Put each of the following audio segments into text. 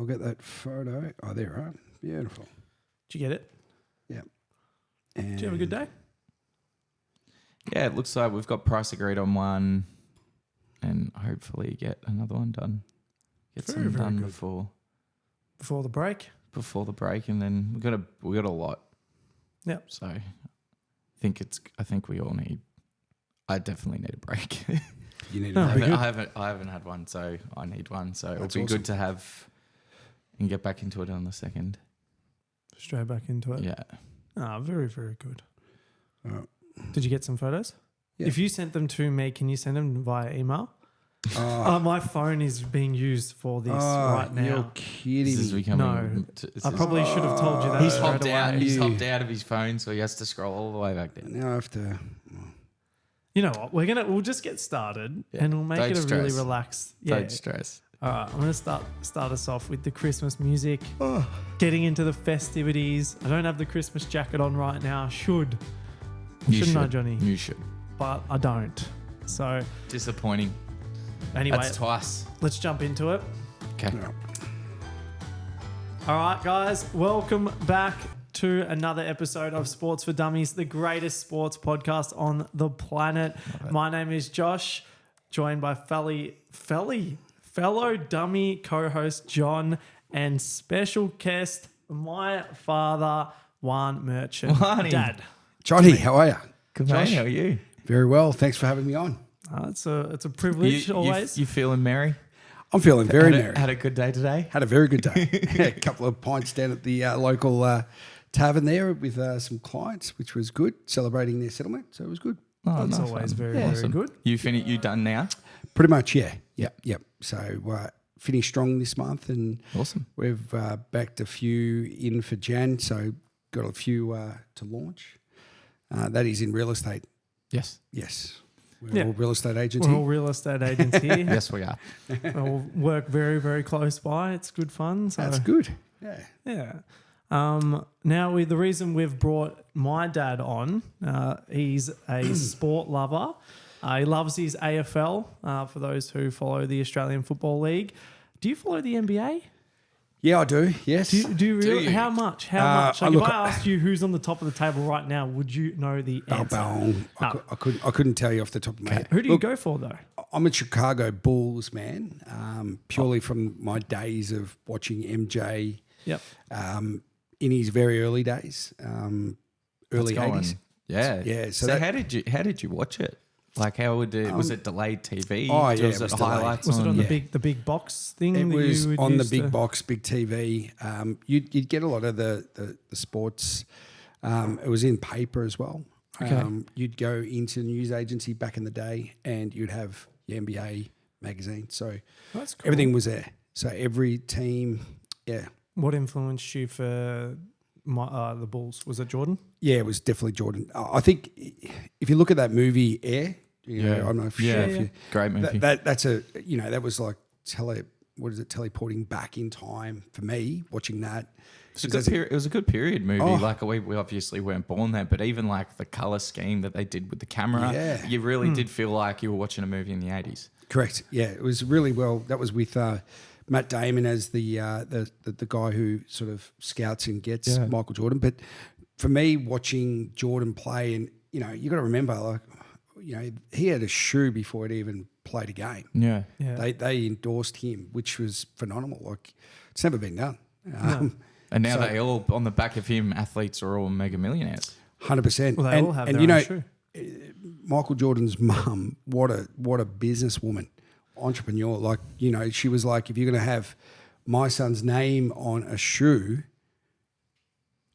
I'll get that photo. Oh, there, right? Beautiful. Did you get it? Yeah. Did you have a good day? Yeah, it looks like we've got price agreed on one, and hopefully get another one done. Get Very, some very done good. before the break. the break, and then we got a lot. Yep. So I think we all need. I definitely need a break. You need No, to be good. I haven't had one, so I need one. So That's it'll be awesome. good to have and get back into it on the 2nd. Straight back into it. Yeah. Ah, very, very good. Oh. Did you get some photos? Yeah. If you sent them to me, can you send them via email? Oh, My phone is being used for this right you're now. kidding This is me. becoming. No. This I is- probably should have told you that He's straight hopped out. away. He's You- hopped out of his phone, so he has to scroll all the way back down. Now I have to... You know what? We'll just get started Yeah. and we'll make Don't it a really stress. relaxed. Yeah. Don't stress. All right. I'm going to start us off with the Christmas music. Getting into the festivities. I don't have the Christmas jacket on right now. Shouldn't I, Johnny? You should. But I don't. So Disappointing. anyway, That's twice. let's jump into it. Okay. No. All right, guys, welcome back to another episode of Sports for Dummies, the greatest sports podcast on the planet. My name is Josh, joined by fellow dummy co-host John and special guest, my father, Juan Merchant. Juani. Dad. Johnny, how are you? Good Josh? mate, how are you? Very well. Thanks for having me on. It's a privilege always. You feeling merry? I'm feeling very merry. Had a good day today? Had a very good day. A couple of pints down at the local tavern there with some clients, which was good, celebrating their settlement. So it was good. Oh, That's nice always one. very, very good. You done now? Pretty much, yeah. Yep. So finished strong this month and Awesome. we've backed a few in for Jan. So got a few to launch. That is in real estate. Yes. Yes. We're Yeah. all real estate agents We're here. all real estate agents here. Yes, we are. We all work very, very close by. It's good fun. So That's good. Yeah. yeah. Now, the reason we've brought my dad on, he's a sport lover. He loves his AFL, for those who follow the Australian Football League. Do you follow the NBA? Yeah, I do. Yes. Do you really? you? How much? How much? Like look, if I asked you who's on the top of the table right now, would you know the answer? I couldn't tell you off the top of my head. Who do you go for though? I'm a Chicago Bulls man, purely from my days of watching MJ Yep. in his very early days, early That's going- 80s. Yeah. Yeah, so So, that- how did you watch it? Like how would it was it delayed TV? Oh, yeah, Was it was it delayed. highlights Was it on Yeah. the big box thing? It that was you would on the use big to- box, big TV. You'd get a lot of the sports. It was in paper as well. Okay. You'd go into the news agency back in the day and you'd have the NBA magazine. So That's cool. everything was there. So every team, yeah. What influenced you for the Bulls? Was it Jordan? Yeah, it was definitely Jordan. I think if you look at that movie Air, you know, Yeah. I don't know if, Yeah. if you, Great movie. that's a, you know, that was like teleporting back in time for me watching that. It was a good period movie. Oh. Like we obviously weren't born there, but even like the color scheme that they did with the camera, Yeah. you really did feel like you were watching a movie in the 80s. Correct. Yeah, it was really well. That was with Matt Damon as the guy who sort of scouts and gets Michael Jordan. But for me, watching Jordan play, and you know, you got to remember, like, you know, he had a shoe before he even played a game. Yeah. Yeah. They endorsed him, which was phenomenal. Like, it's never been done. And now So- they all, on the back of him, athletes are all mega millionaires. 100%. Well, they all have their you own know, shoe. Michael Jordan's mum, what a businesswoman, entrepreneur. Like, you know, she was like, if you're going to have my son's name on a shoe,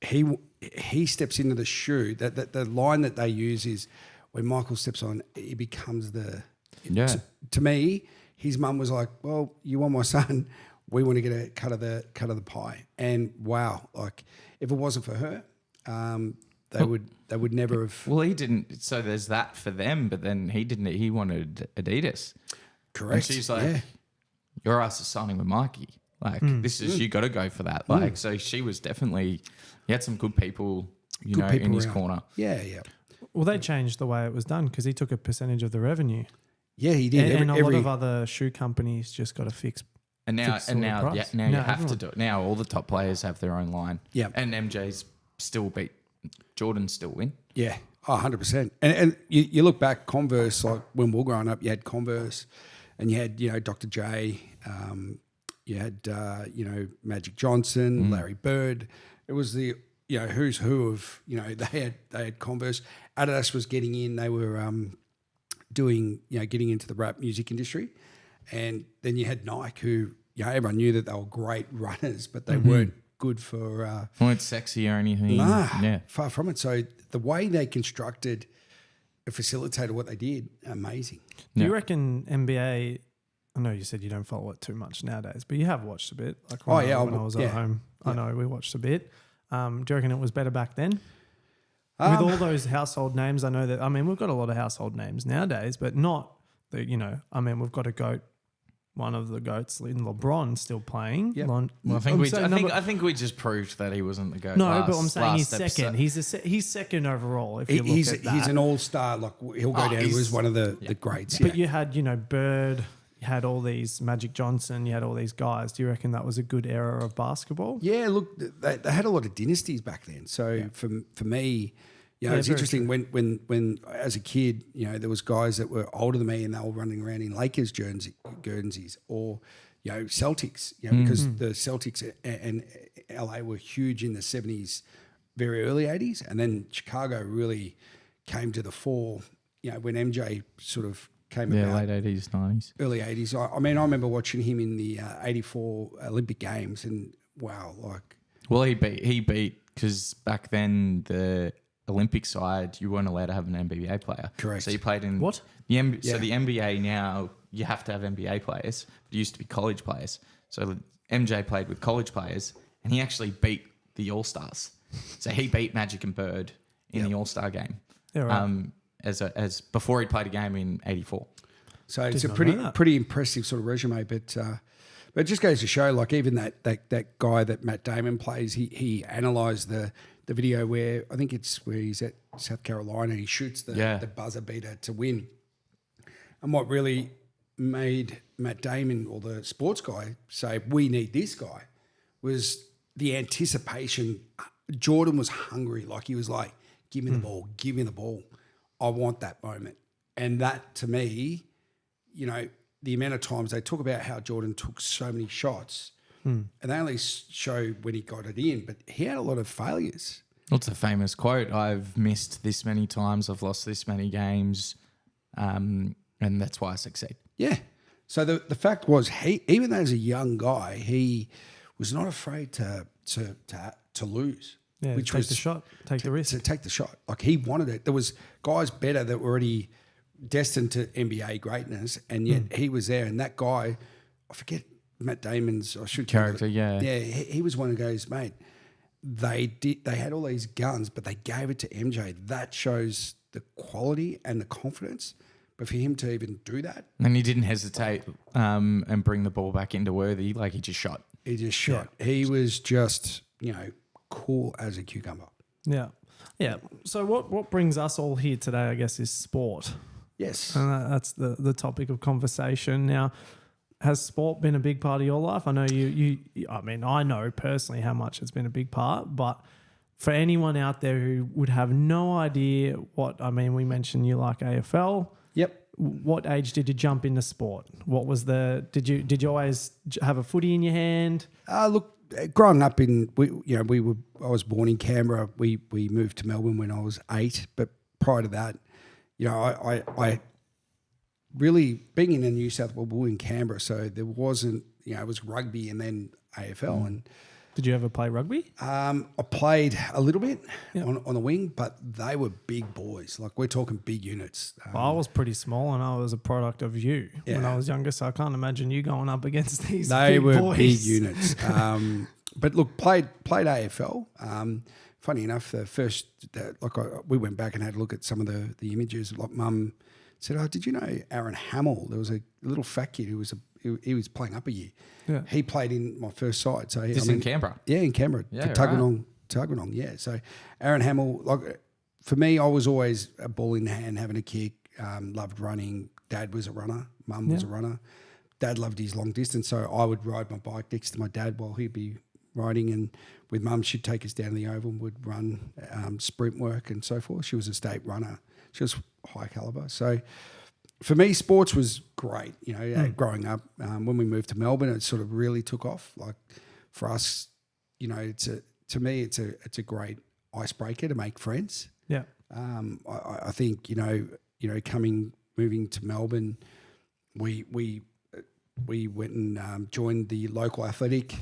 he steps into the shoe. That the line that they use is when Michael steps on, it becomes the. Yeah. To me, his mum was like, "Well, you want my son? We want to get a cut of the pie." And wow, like if it wasn't for her, they would never have. Well, he didn't. So there's that for them, but then he didn't. He wanted Adidas. Correct. And she's like, yeah. your ass is signing with Mikey. Like, this is, you got to go for that. Like, so she was definitely, he had some good people, Good people in his around. corner. Yeah. Well, they changed the way it was done because he took a percentage of the revenue. Yeah, he did. And a lot Every of other shoe companies just got a fixed And now, Fixed sort of price. now you Now have everyone- to do it. Now all the top players have their own line. Yeah. And MJ's still beat Jordan, still win. Yeah, 100%. And you look back, Converse, like when we were growing up, you had Converse and you had, Dr. J, you had, Magic Johnson, Larry Bird. It was the, who's who of, they had Converse. Adidas was getting in. They were getting into the rap music industry. And then you had Nike who, everyone knew that they were great runners, but they weren't good for... weren't sexy or anything. Nah, Yeah. far from it. So the way they constructed and facilitated what they did, amazing. Do you reckon NBA? I know you said you don't follow it too much nowadays, but you have watched a bit. Like when I was at home, I know we watched a bit. Do you reckon it was better back then? With all those household names, I know that. I mean, we've got a lot of household names nowadays, but not the. We've got a GOAT. One of the GOATs in LeBron still playing. Yep. I think we just proved that he wasn't the GOAT. No, but I'm saying he's second. He's second overall. If you look at that. He's an all-star. Like he'll go down as one of the greats. But you had Bird, you had all these Magic Johnson, you had all these guys. Do you reckon that was a good era of basketball? Yeah, look, they had a lot of dynasties back then. So for me, it's interesting when as a kid, there was guys that were older than me and they were running around in Lakers Guernseys or, Celtics, because the Celtics and LA were huge in the 70s, very early 80s. And then Chicago really came to the fore, when MJ sort of came about. Late 80s, 90s. Early 80s. I remember watching him in the 84 Olympic Games and wow, like. Well, he beat, because back then the Olympic side, you weren't allowed to have an NBA player. Correct. So you played in what? So the NBA now, you have to have NBA players. It used to be college players. So MJ played with college players, and he actually beat the All Stars. So he beat Magic and Bird in the All Star game. Yeah, right. as before he played a game in '84. So it's a pretty impressive sort of resume, but it just goes to show, like even that guy that Matt Damon plays, he analysed the video where I think it's where he's at South Carolina. He shoots the buzzer beater to win, and what really made Matt Damon or the sports guy say we need this guy was the anticipation. Jordan was hungry, like he was like, "Give me the ball, give me the ball. I want that moment." And that to me, the amount of times they talk about how Jordan took so many shots, and they only show when he got it in, but he had a lot of failures. What's a famous quote? I've missed this many times. I've lost this many games, and that's why I succeed. Yeah. So the fact was, he, even though as a young guy, he was not afraid to lose. Yeah, which take was the shot, take the risk. To take the shot. Like he wanted it. There was guys better that were already destined to NBA greatness, and yet he was there. And that guy, I forget Matt Damon's Character, yeah. Yeah, he was one who goes, mate, they had all these guns, but they gave it to MJ. That shows the quality and the confidence. But for him to even do that. And he didn't hesitate and bring the ball back into Worthy, like he just shot. He just shot. Yeah. He was just, cool as a cucumber. Yeah. Yeah. So what brings us all here today, I guess, is sport. Yes. And that's the topic of conversation. Now, has sport been a big part of your life? I know I know personally how much it's been a big part, but for anyone out there who would have no idea we mentioned you like AFL. Yep. What age did you jump into sport? What was did you always have a footy in your hand? Look, growing up I was born in Canberra. We moved to Melbourne when I was 8, but prior to that, I really being in New South Wales, we were in Canberra, so there wasn't, it was rugby and then AFL. And did you ever play rugby? I played a little bit on the wing, but they were big boys. Like we're talking big units. I was pretty small, and I was a product of you when I was younger, so I can't imagine you going up agast these. They big were boys. big units. But look, played AFL. Funny enough, we went back and had a look at some of the images. Like Mum said, "Oh, did you know Aaron Hamill? There was a little fat kid who was playing up a year. Yeah. He played in my first side. So in Canberra? Yeah, in Canberra. Yeah, Tuggeranong, yeah. So Aaron Hamill, like for me, I was always a ball in hand, having a kick, loved running. Dad was a runner. Mum was a runner. Dad loved his long distance, so I would ride my bike next to my dad while he'd be riding, and with Mum, she'd take us down to the Oval and would run sprint work and so forth. She was a state runner. She was high caliber. So for me, sports was great. Growing up, when we moved to Melbourne, it sort of really took off. Like for us, it's a great icebreaker to make friends. Yeah. I think moving to Melbourne, we went and joined the local athletic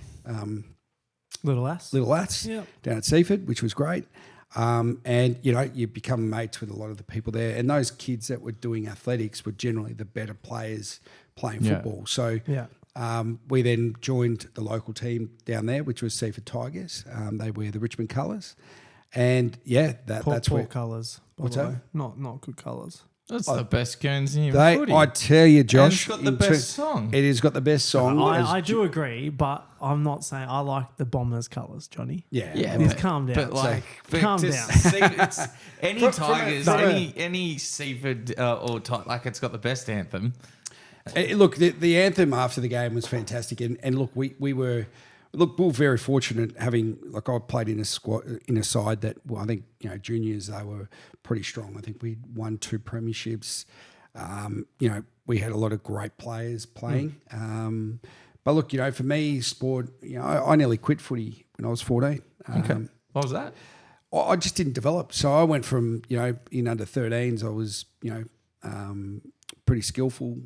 Little Ass down at Seaford, which was great. And you become mates with a lot of the people there, and those kids that were doing athletics were generally the better players playing football. So we then joined the local team down there, which was Seaford Tigers. They wear the Richmond colours, and that's poor where colours. What's that? Not good colours. That's the best Guernsey in footy. I tell you, Josh, and it's got the best song. It has got the best song. I do agree, but I'm not saying I like the Bombers colours, Johnny. Yeah. Calm down. But calm to down. See, it's any From Tigers, any Seaford or it's got the best anthem. Look, the anthem after the game was fantastic, and look, we were very fortunate having, like, I played in a side that, well, I think juniors, they were pretty strong. I think we won 2 premierships. We had a lot of great players playing. But look, for me, sport, I nearly quit footy when I was 14. Okay, what was that? I just didn't develop. So I went from, in under 13s, I was, pretty skillful.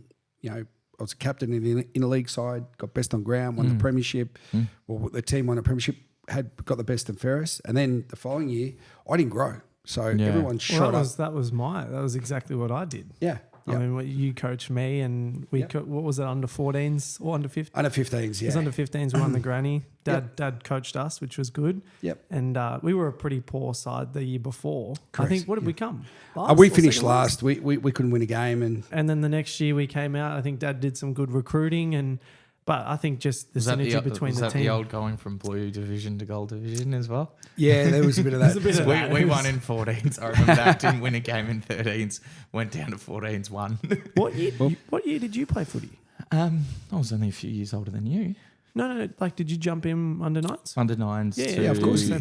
I was a captain in the league side, got best on ground, won the premiership. Well, the team won a premiership, got the best and fairest. And then the following year, I didn't grow. So everyone shot up. That was exactly what I did. Yeah. I mean, you coached me, and what was it, under 14s or under 15s? Under 15s, yeah. It was under 15s. We won the granny. Dad coached us, which was good. Yep. And we were a pretty poor side the year before. Correct. I think, what did we come? We finished last. We couldn't win a game. And then the next year we came out. I think Dad did some good recruiting, but I think just the synergy between the team. Was that the old going from blue division to gold division as well? Yeah, there was a bit of that. We won in 14s. I remember that. Didn't win a game in 13s. Went down to 14s, won. What year did you play footy? I was only a few years older than you. No. Like, did you jump in under 9s? Under 9s. Yeah, of course. Eddie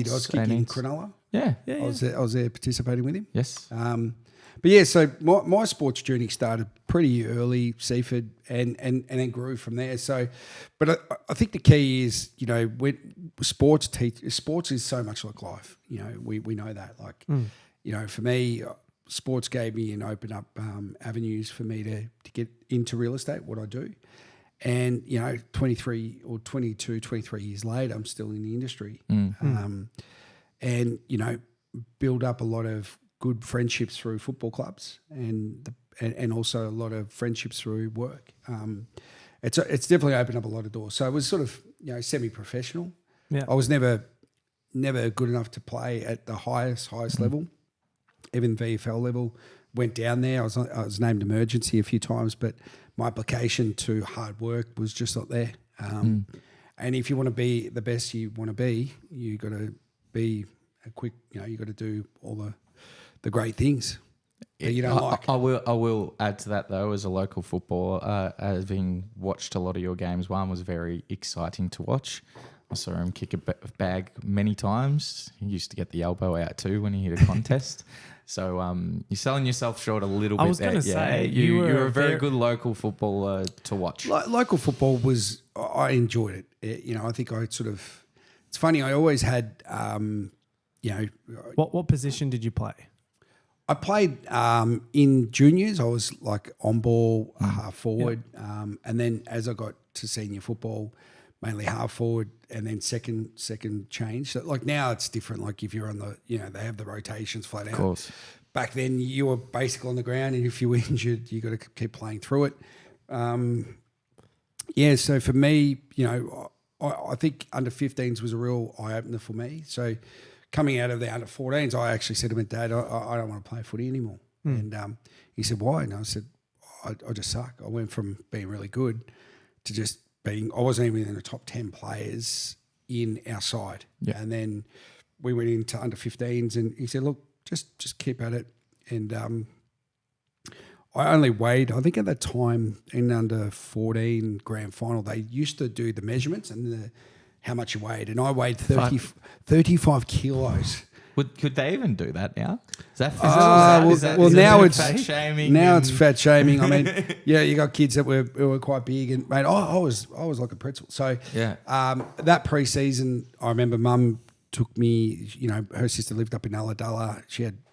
Dodskick in Cronulla. Yeah. I was there participating with him. Yes. But yeah, so my sports journey started pretty early, Seaford, and then grew from there. So, but I think the key is, when sports is so much like life. We know that. Like, for me, sports gave me and opened up avenues for me to get into real estate, what I do. And, 23 years later, I'm still in the industry. And, build up a lot of good friendships through football clubs and also a lot of friendships through work. It's definitely opened up a lot of doors. So it was sort of, semi-professional. Yeah. I was never good enough to play at the highest level, even VFL level. Went down there. I was named emergency a few times, but my application to hard work was just not there. And if you want to be the best you want to be, you got to be a quick. You got to do all the great things that you don't like. I will add to that, though, as a local footballer, having watched a lot of your games, one was very exciting to watch. I saw him kick a bag many times. He used to get the elbow out too when he hit a contest. So you're selling yourself short a little bit. I was going to say, you're a very good local footballer to watch. Local football I enjoyed it. I think it's funny, I always had, What position did you play? I played in juniors. I was like on ball, half forward, and then as I got to senior football, mainly half forward, and then second change. So like now it's different. Like if you're on the, they have the rotations flat out. Of course. Back then you were basically on the ground, and if you were injured, you got to keep playing through it. So for me, I think under 15s was a real eye opener for me. So coming out of the under 14s, I actually said to my dad, I don't want to play footy anymore. And he said, why? And I said, I just suck. I went from being really good to just I wasn't even in the top 10 players in our side. Yeah. And then we went into under 15s, and he said, look, just keep at it. And I only weighed, I think at that time in under 14 grand final, they used to do the measurements and how much you weighed. And I weighed 35 kilos. Could they even do that now? Is that physical? Now it's fat shaming. It's fat shaming. I mean, yeah, you got kids that were quite big, and mate, I was like a pretzel. So that pre-season, I remember Mum took me. You know, her sister lived up in Ulladulla.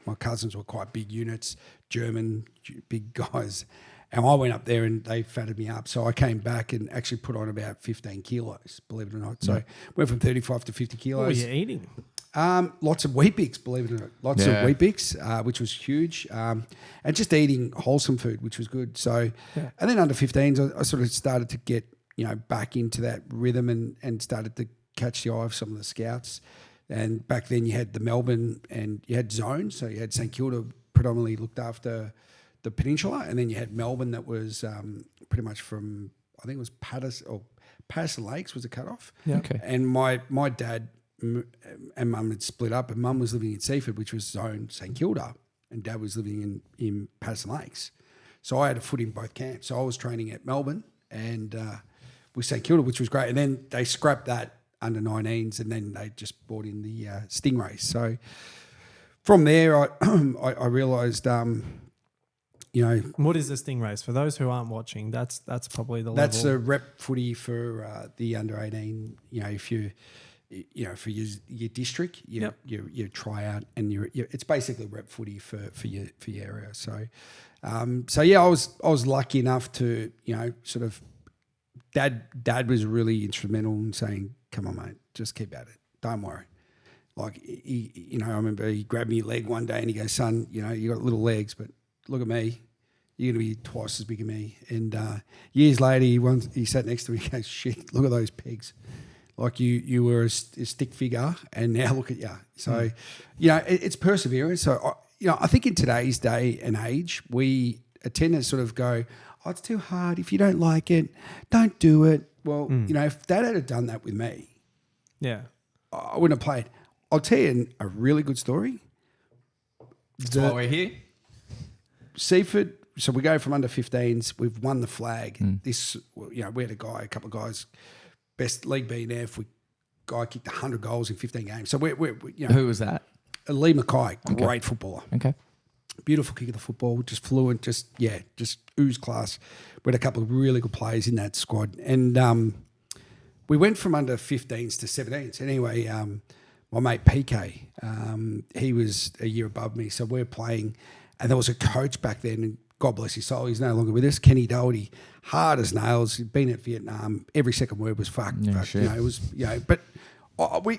My cousins were quite big units, German big guys, and I went up there and they fatted me up. So I came back and actually put on about 15 kilos, believe it or not. So went from 35 to 50 kilos. What were you eating? Lots of Wheat Bix, believe it or not. Lots of Wheat Bix, which was huge. And just eating wholesome food, which was good. So, and then under 15s, I sort of started to get, back into that rhythm and started to catch the eye of some of the scouts. And back then you had the Melbourne and you had zones. So you had St Kilda predominantly looked after the peninsula. And then you had Melbourne that was pretty much from, I think it was Patterson Lakes was a cutoff. Yeah. Okay. And my dad and Mum had split up, and Mum was living in Seaford, which was zone St Kilda, and Dad was living in Patterson Lakes. So I had a foot in both camps. So I was training at Melbourne and with St Kilda, which was great. And then they scrapped that under 19s, and then they just brought in the Stingrays. So from there, I realised, What is the Stingrays? For those who aren't watching, that's probably the level. That's a rep footy for the under 18. If you for your district, you try out, and it's basically rep footy for your area. So, I was lucky enough to sort of dad was really instrumental in saying, "Come on, mate, just keep at it. Don't worry." Like I remember he grabbed me leg one day and he goes, "Son, you got little legs, but look at me. You're going to be twice as big as me." And years later, he sat next to me and goes, "Shit, look at those pegs. Like you were a stick figure, and now look at you." So, it's perseverance. So, I think in today's day and age, we tend to sort of go, "Oh, it's too hard. If you don't like it, don't do it." Well, if Dad had done that with me, I wouldn't have played. I'll tell you a really good story. That's why we're here. Seaford. So we go from under 15s. We've won the flag. This, we had a couple of guys. Best league BNF. Guy kicked 100 goals in 15 games. So we're Who was that? Lee Mackay, great footballer. Okay. Beautiful kick of the football, just fluent, just ooze class. We had a couple of really good players in that squad. And we went from under 15s to 17s. Anyway, my mate PK, he was a year above me. So we're playing, and there was a coach back then, and God bless his soul, he's no longer with us, Kenny Doherty, hard as nails. He'd been at Vietnam. Every second word was fuck. It was, but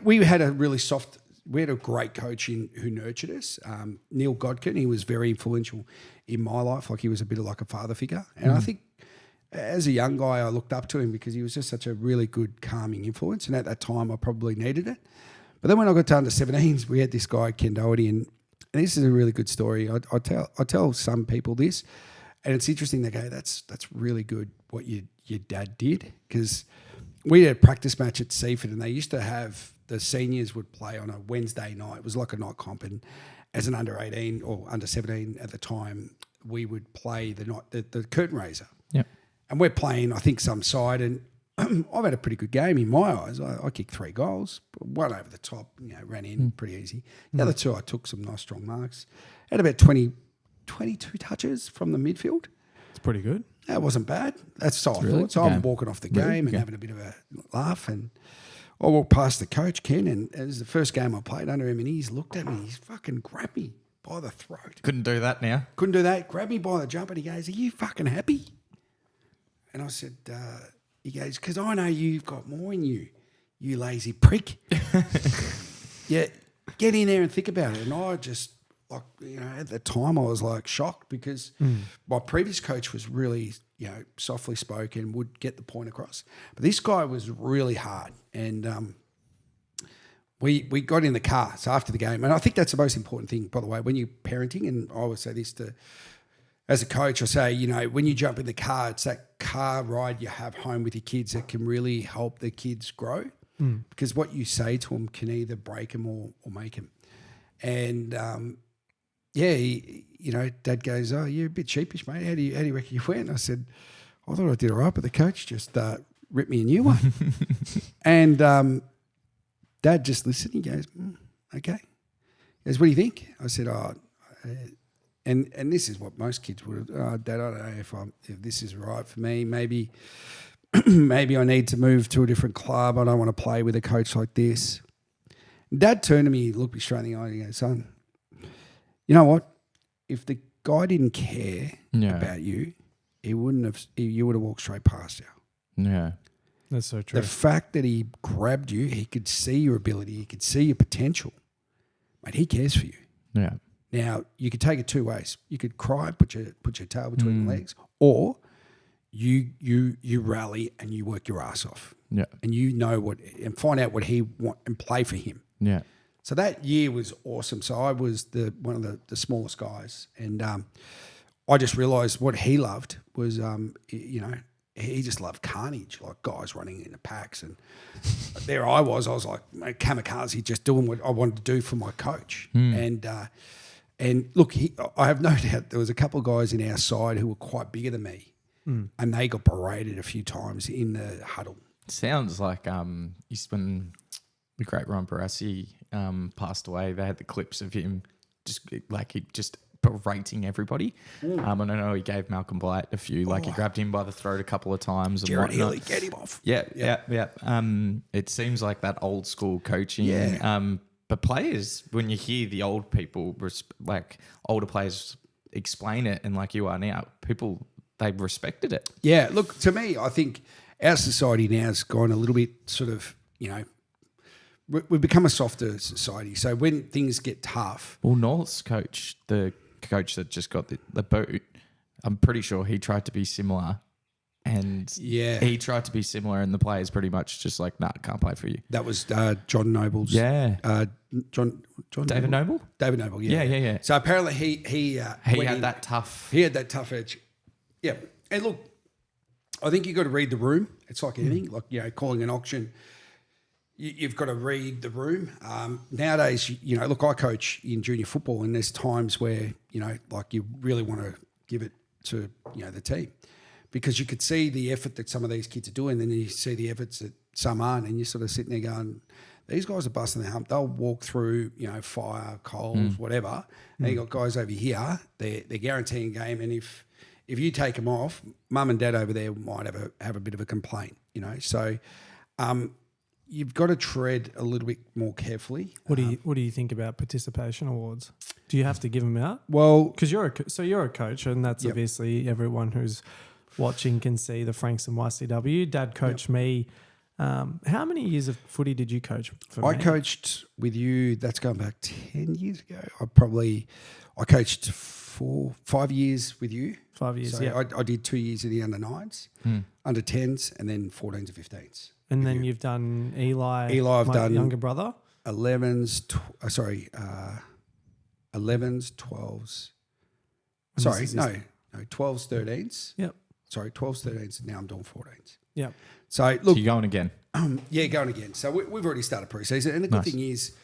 we had a really soft, we had a great coach who nurtured us. Neil Godkin, he was very influential in my life. Like he was a bit of like a father figure. And I think as a young guy, I looked up to him because he was just such a really good calming influence. And at that time, I probably needed it. But then when I got to under 17s, we had this guy, Ken Doherty, and this is a really good story. I tell some people this, and it's interesting. They go, "That's really good what your dad did," because we had a practice match at Seaford, and they used to have the seniors would play on a Wednesday night. It was like a night comp, and as an under 18 or under 17 at the time, we would play the curtain raiser. Yeah, and we're playing, I think, some side, and I've had a pretty good game in my eyes. I kicked 3 goals, one over the top, ran in pretty easy. The other 2, I took some nice strong marks. Had about 22 touches from the midfield. It's pretty good. That wasn't bad. That's so I thought. So I'm walking off the game and having a bit of a laugh, and I walked past the coach, Ken, and it was the first game I played under him, and he's looked at me. He's fucking grabbed me by the throat. Couldn't do that now. Couldn't do that. Grabbed me by the jump, and he goes, "Are you fucking happy?" And I said, he goes, "Because I know you've got more in you, you lazy prick." Yeah, get in there and think about it. And I just, at the time I was like shocked because my previous coach was really, softly spoken, would get the point across. But this guy was really hard. And we got in the car. So after the game, and I think that's the most important thing, by the way, when you're parenting, and I always say this as a coach, I say, when you jump in the car, it's that car ride you have home with your kids that can really help the kids grow because what you say to them can either break them or make them. And, Dad goes, "Oh, you're a bit sheepish, mate. How do you reckon you went?" I said, "I thought I did all right, but the coach just ripped me a new one." And Dad just listened. He goes, "Okay." He goes, "What do you think?" I said, and this is what most kids would have. Dad, I don't know if this is right for me. Maybe I need to move to a different club. I don't want to play with a coach like this. Dad turned to me, looked me straight in the eye, and he goes, "Son, you know what? If the guy didn't care about you, you would have walked straight past you." Yeah. That's so true. The fact that he grabbed you, he could see your ability, he could see your potential. Mate, he cares for you. Yeah. Now, you could take it two ways. You could cry, put your tail between your legs, or you rally and you work your ass off. Yeah. And you know and find out what he want and play for him. Yeah. So that year was awesome. So I was one of the smallest guys, and I just realised what he loved was, he just loved carnage, like guys running in the packs. And there I was like kamikaze, just doing what I wanted to do for my coach. And look, I have no doubt there was a couple of guys in our side who were quite bigger than me, and they got berated a few times in the huddle. Sounds like when the great Ron Barassi passed away, they had the clips of him just berating everybody. I don't know, he gave Malcolm Blight a few, he grabbed him by the throat a couple of times. Jared Healy, get him off. Yeah. It seems like that old school coaching. Yeah. But players, when you hear the old people, older players explain it, and like you are now, people, they respected it. Yeah, look, to me, I think our society now has gone a little bit sort of, we've become a softer society. So when things get tough. Well, North's coach, the coach that just got the boot, I'm pretty sure he tried to be similar. And he tried to be similar, and the players pretty much just like, nah, can't play for you. That was John Noble's. Yeah. John David Noble? David Noble, yeah. Yeah. So apparently he had that tough. He had that tough edge. Yeah. And look, I think you've got to read the room. It's like anything, calling an auction. You've got to read the room. Nowadays, look, I coach in junior football, and there's times where, you really want to give it to, the team, because you could see the effort that some of these kids are doing, and then you see the efforts that some aren't, and you're sort of sitting there going, these guys are busting their hump. They'll walk through, fire, coals, whatever. And you got guys over here, they're guaranteeing a game, and if you take them off, mum and dad over there might have a bit of a complaint, So you've got to tread a little bit more carefully. What do you think about participation awards? Do you have to give them out? Well, because you're a coach, and that's obviously everyone who's watching can see the Franks and YCW. Dad coached me. How many years of footy did you coach for me? I coached with you, that's going back 10 years ago. I coached 5 years with you. 5 years, so I did 2 years in the under 9s, under 10s, and then 14s and 15s. And then you've done Eli. I've done younger brother. 11s, 12s. Sorry, no, 12s, 13s. Yep. Sorry, 12s, 13s. Now I'm doing 14s. Yep. So look, you're going again. Going again. So we've already started pre-season, and the good thing is,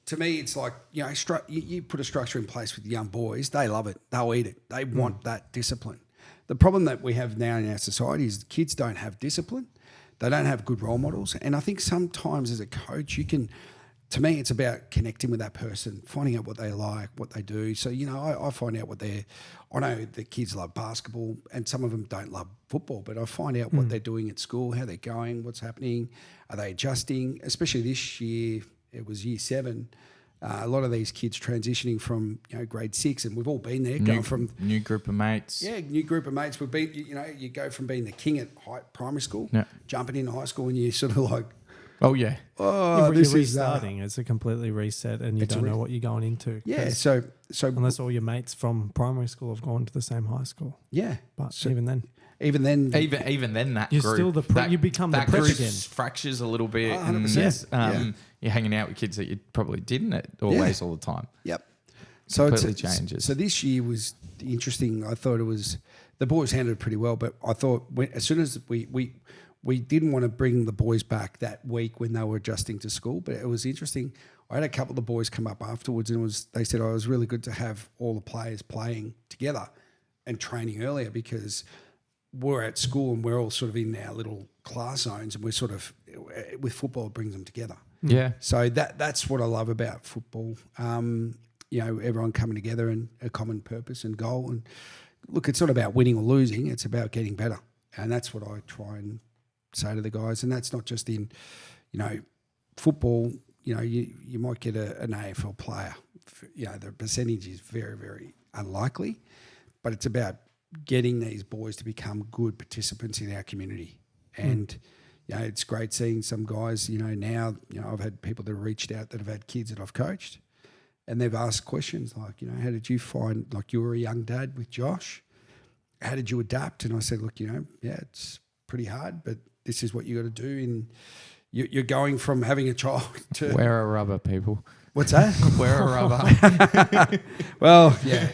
to me, it's like you put a structure in place with the young boys. They love it. They'll eat it. They want that discipline. The problem that we have now in our society is the kids don't have discipline. They don't have good role models, and I think sometimes as a coach, you can. To me, it's about connecting with that person, finding out what they like, what they do. So, I find out I know the kids love basketball, and some of them don't love football, but I find out what they're doing at school, how they're going, what's happening, are they adjusting? Especially this year, it was year 7. A lot of these kids transitioning from grade 6, and we've all been there, going from new group of mates. Yeah, new group of mates. We've been, you go from being the king at primary school, jumping into high school, and you're sort of like, oh yeah, you're restarting. It's a completely reset, and you don't know what you're going into. Yeah, so unless all your mates from primary school have gone to the same high school. Yeah, but even then, even then, that you're group, still you become the prep again. Fractures a little bit. 100%. You're hanging out with kids that you probably didn't always all the time. Yep. So it changes. So this year was interesting. I thought it was the boys handled it pretty well, but I thought as soon as we didn't want to bring the boys back that week when they were adjusting to school, but it was interesting. I had a couple of the boys come up afterwards and they said, it was really good to have all the players playing together and training earlier, because we're at school and we're all sort of in our little class zones, and we're sort of, with football, it brings them together. Yeah. So that's what I love about football. Everyone coming together and a common purpose and goal. And look, it's not about winning or losing. It's about getting better. And that's what I try and say to the guys. And that's not just in, football. You might get an AFL player. The percentage is very, very unlikely, but it's about getting these boys to become good participants in our community. And it's great seeing some guys, now, I've had people that have reached out that have had kids that I've coached, and they've asked questions like, how did you find, like, you were a young dad with Josh, how did you adapt? And I said, look, it's pretty hard, but this is what you got to do. And you're going from having a child to... Wear a rubber, people. What's that? Wear a rubber. Well, yeah.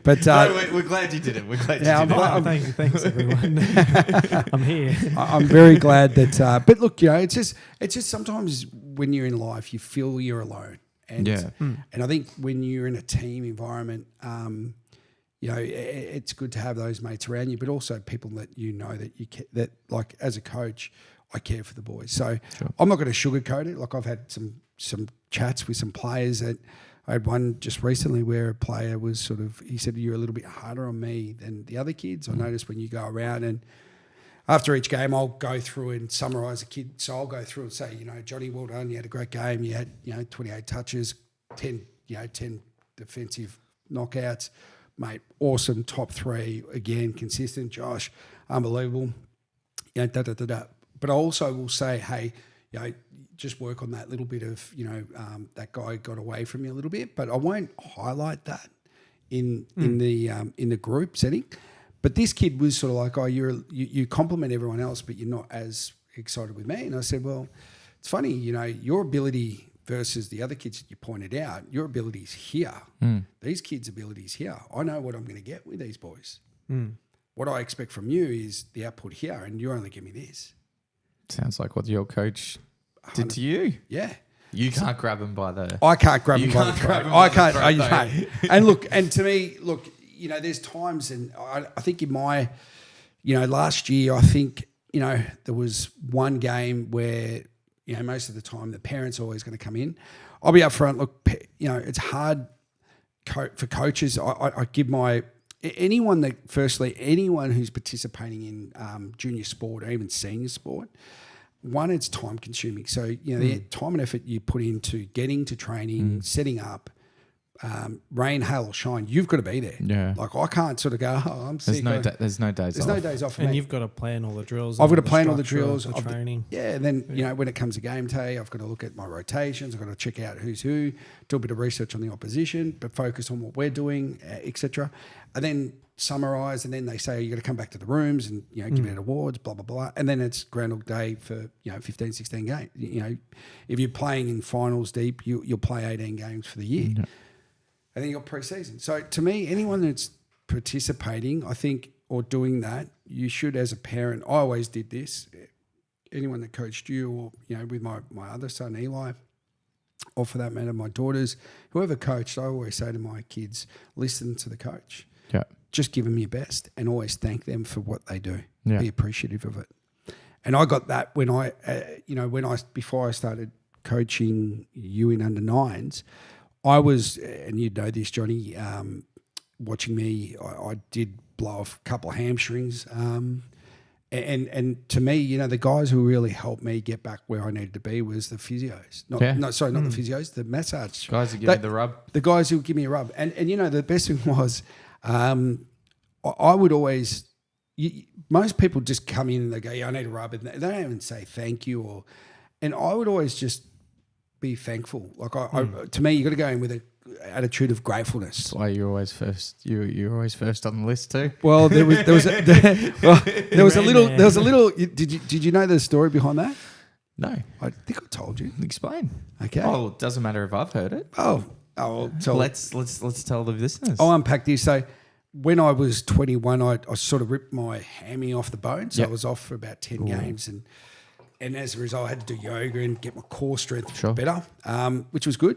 But we're glad you did it. We're glad you did it. Thanks, everyone. I'm here. I'm very glad that. But look, it's just sometimes when you're in life, you feel you're alone, and and I think when you're in a team environment, it's good to have those mates around you, but also people that that like as a coach, I care for the boys. So I'm not going to sugarcoat it. Like, I've had some chats with some players that I had one just recently where a player was he said, you're a little bit harder on me than the other kids. I noticed when you go around, and after each game, I'll go through and summarise a kid. So I'll go through and say, Johnny, well done. You had a great game. You had, 28 touches, 10 defensive knockouts. Mate, awesome. Top 3. Again, consistent. Josh, unbelievable. But I also will say, hey, just work on that little bit of, that guy got away from you a little bit. But I won't highlight that in the group setting. But this kid was sort of like, oh, you compliment everyone else, but you're not as excited with me. And I said, well, it's funny, your ability versus the other kids that you pointed out, your ability's here. These kids' ability's here. I know what I'm going to get with these boys. What I expect from you is the output here, and you only give me this. Sounds like what your coach did to you. Yeah. You can't grab him by the... I can't grab him by the throat. I can't. And look, and to me, there's times, and I think in my, last year, I think, there was one game where, most of the time the parents are always going to come in. I'll be up front. Look, it's hard for coaches. I give my... Anyone who's participating in junior sport or even senior sport, one, it's time consuming. So, the time and effort you put into getting to training, setting up, rain, hail or shine, you've got to be there. Yeah. Like, I can't sort of go, oh, I'm sick. There's no days off. There's no days off for and me. you've got to plan all the drills. I've got to plan all the drills. The training. And then, when it comes to game day, I've got to look at my rotations. I've got to check out who's who, do a bit of research on the opposition, but focus on what we're doing, etc. And then summarise, and then they say, you got to come back to the rooms and, give out awards, blah, blah, blah. And then it's Groundhog Day for, 15, 16 games. If you're playing in finals deep, you'll play 18 games for the year. Yeah. And then you've got pre-season. So to me, anyone that's participating, I think, or doing that, you should, as a parent, I always did this. Anyone that coached you or, with my other son, Eli, or for that matter, my daughters, whoever coached, I always say to my kids, listen to the coach. Yeah. Just give them your best and always thank them for what they do. Yeah. Be appreciative of it. And I got that when before I started coaching you in under 9s, I was, and you know this, Johnny, watching me, I did blow off a couple of hamstrings. And to me, the guys who really helped me get back where I needed to be was the physios. Not the physios, the massage. Guys who give me the rub. The guys who give me a rub. And the best thing was, I would always, most people just come in and they go, yeah, I need a rub. And they don't even say thank you. And I would always just be thankful. Like to me, you got to go in with an attitude of gratefulness. That's why you're always first. You're always first on the list too. Well, there was a little. Did you know the story behind that? No, I think I told you. Explain. Okay. Oh, it doesn't matter if I've heard it. I'll tell. Let's tell the listeners. I'll unpack this. So when I was 21, I sort of ripped my hammy off the bone. So I was off for about 10 games, and as a result, I had to do yoga and get my core strength Sure. better, which was good.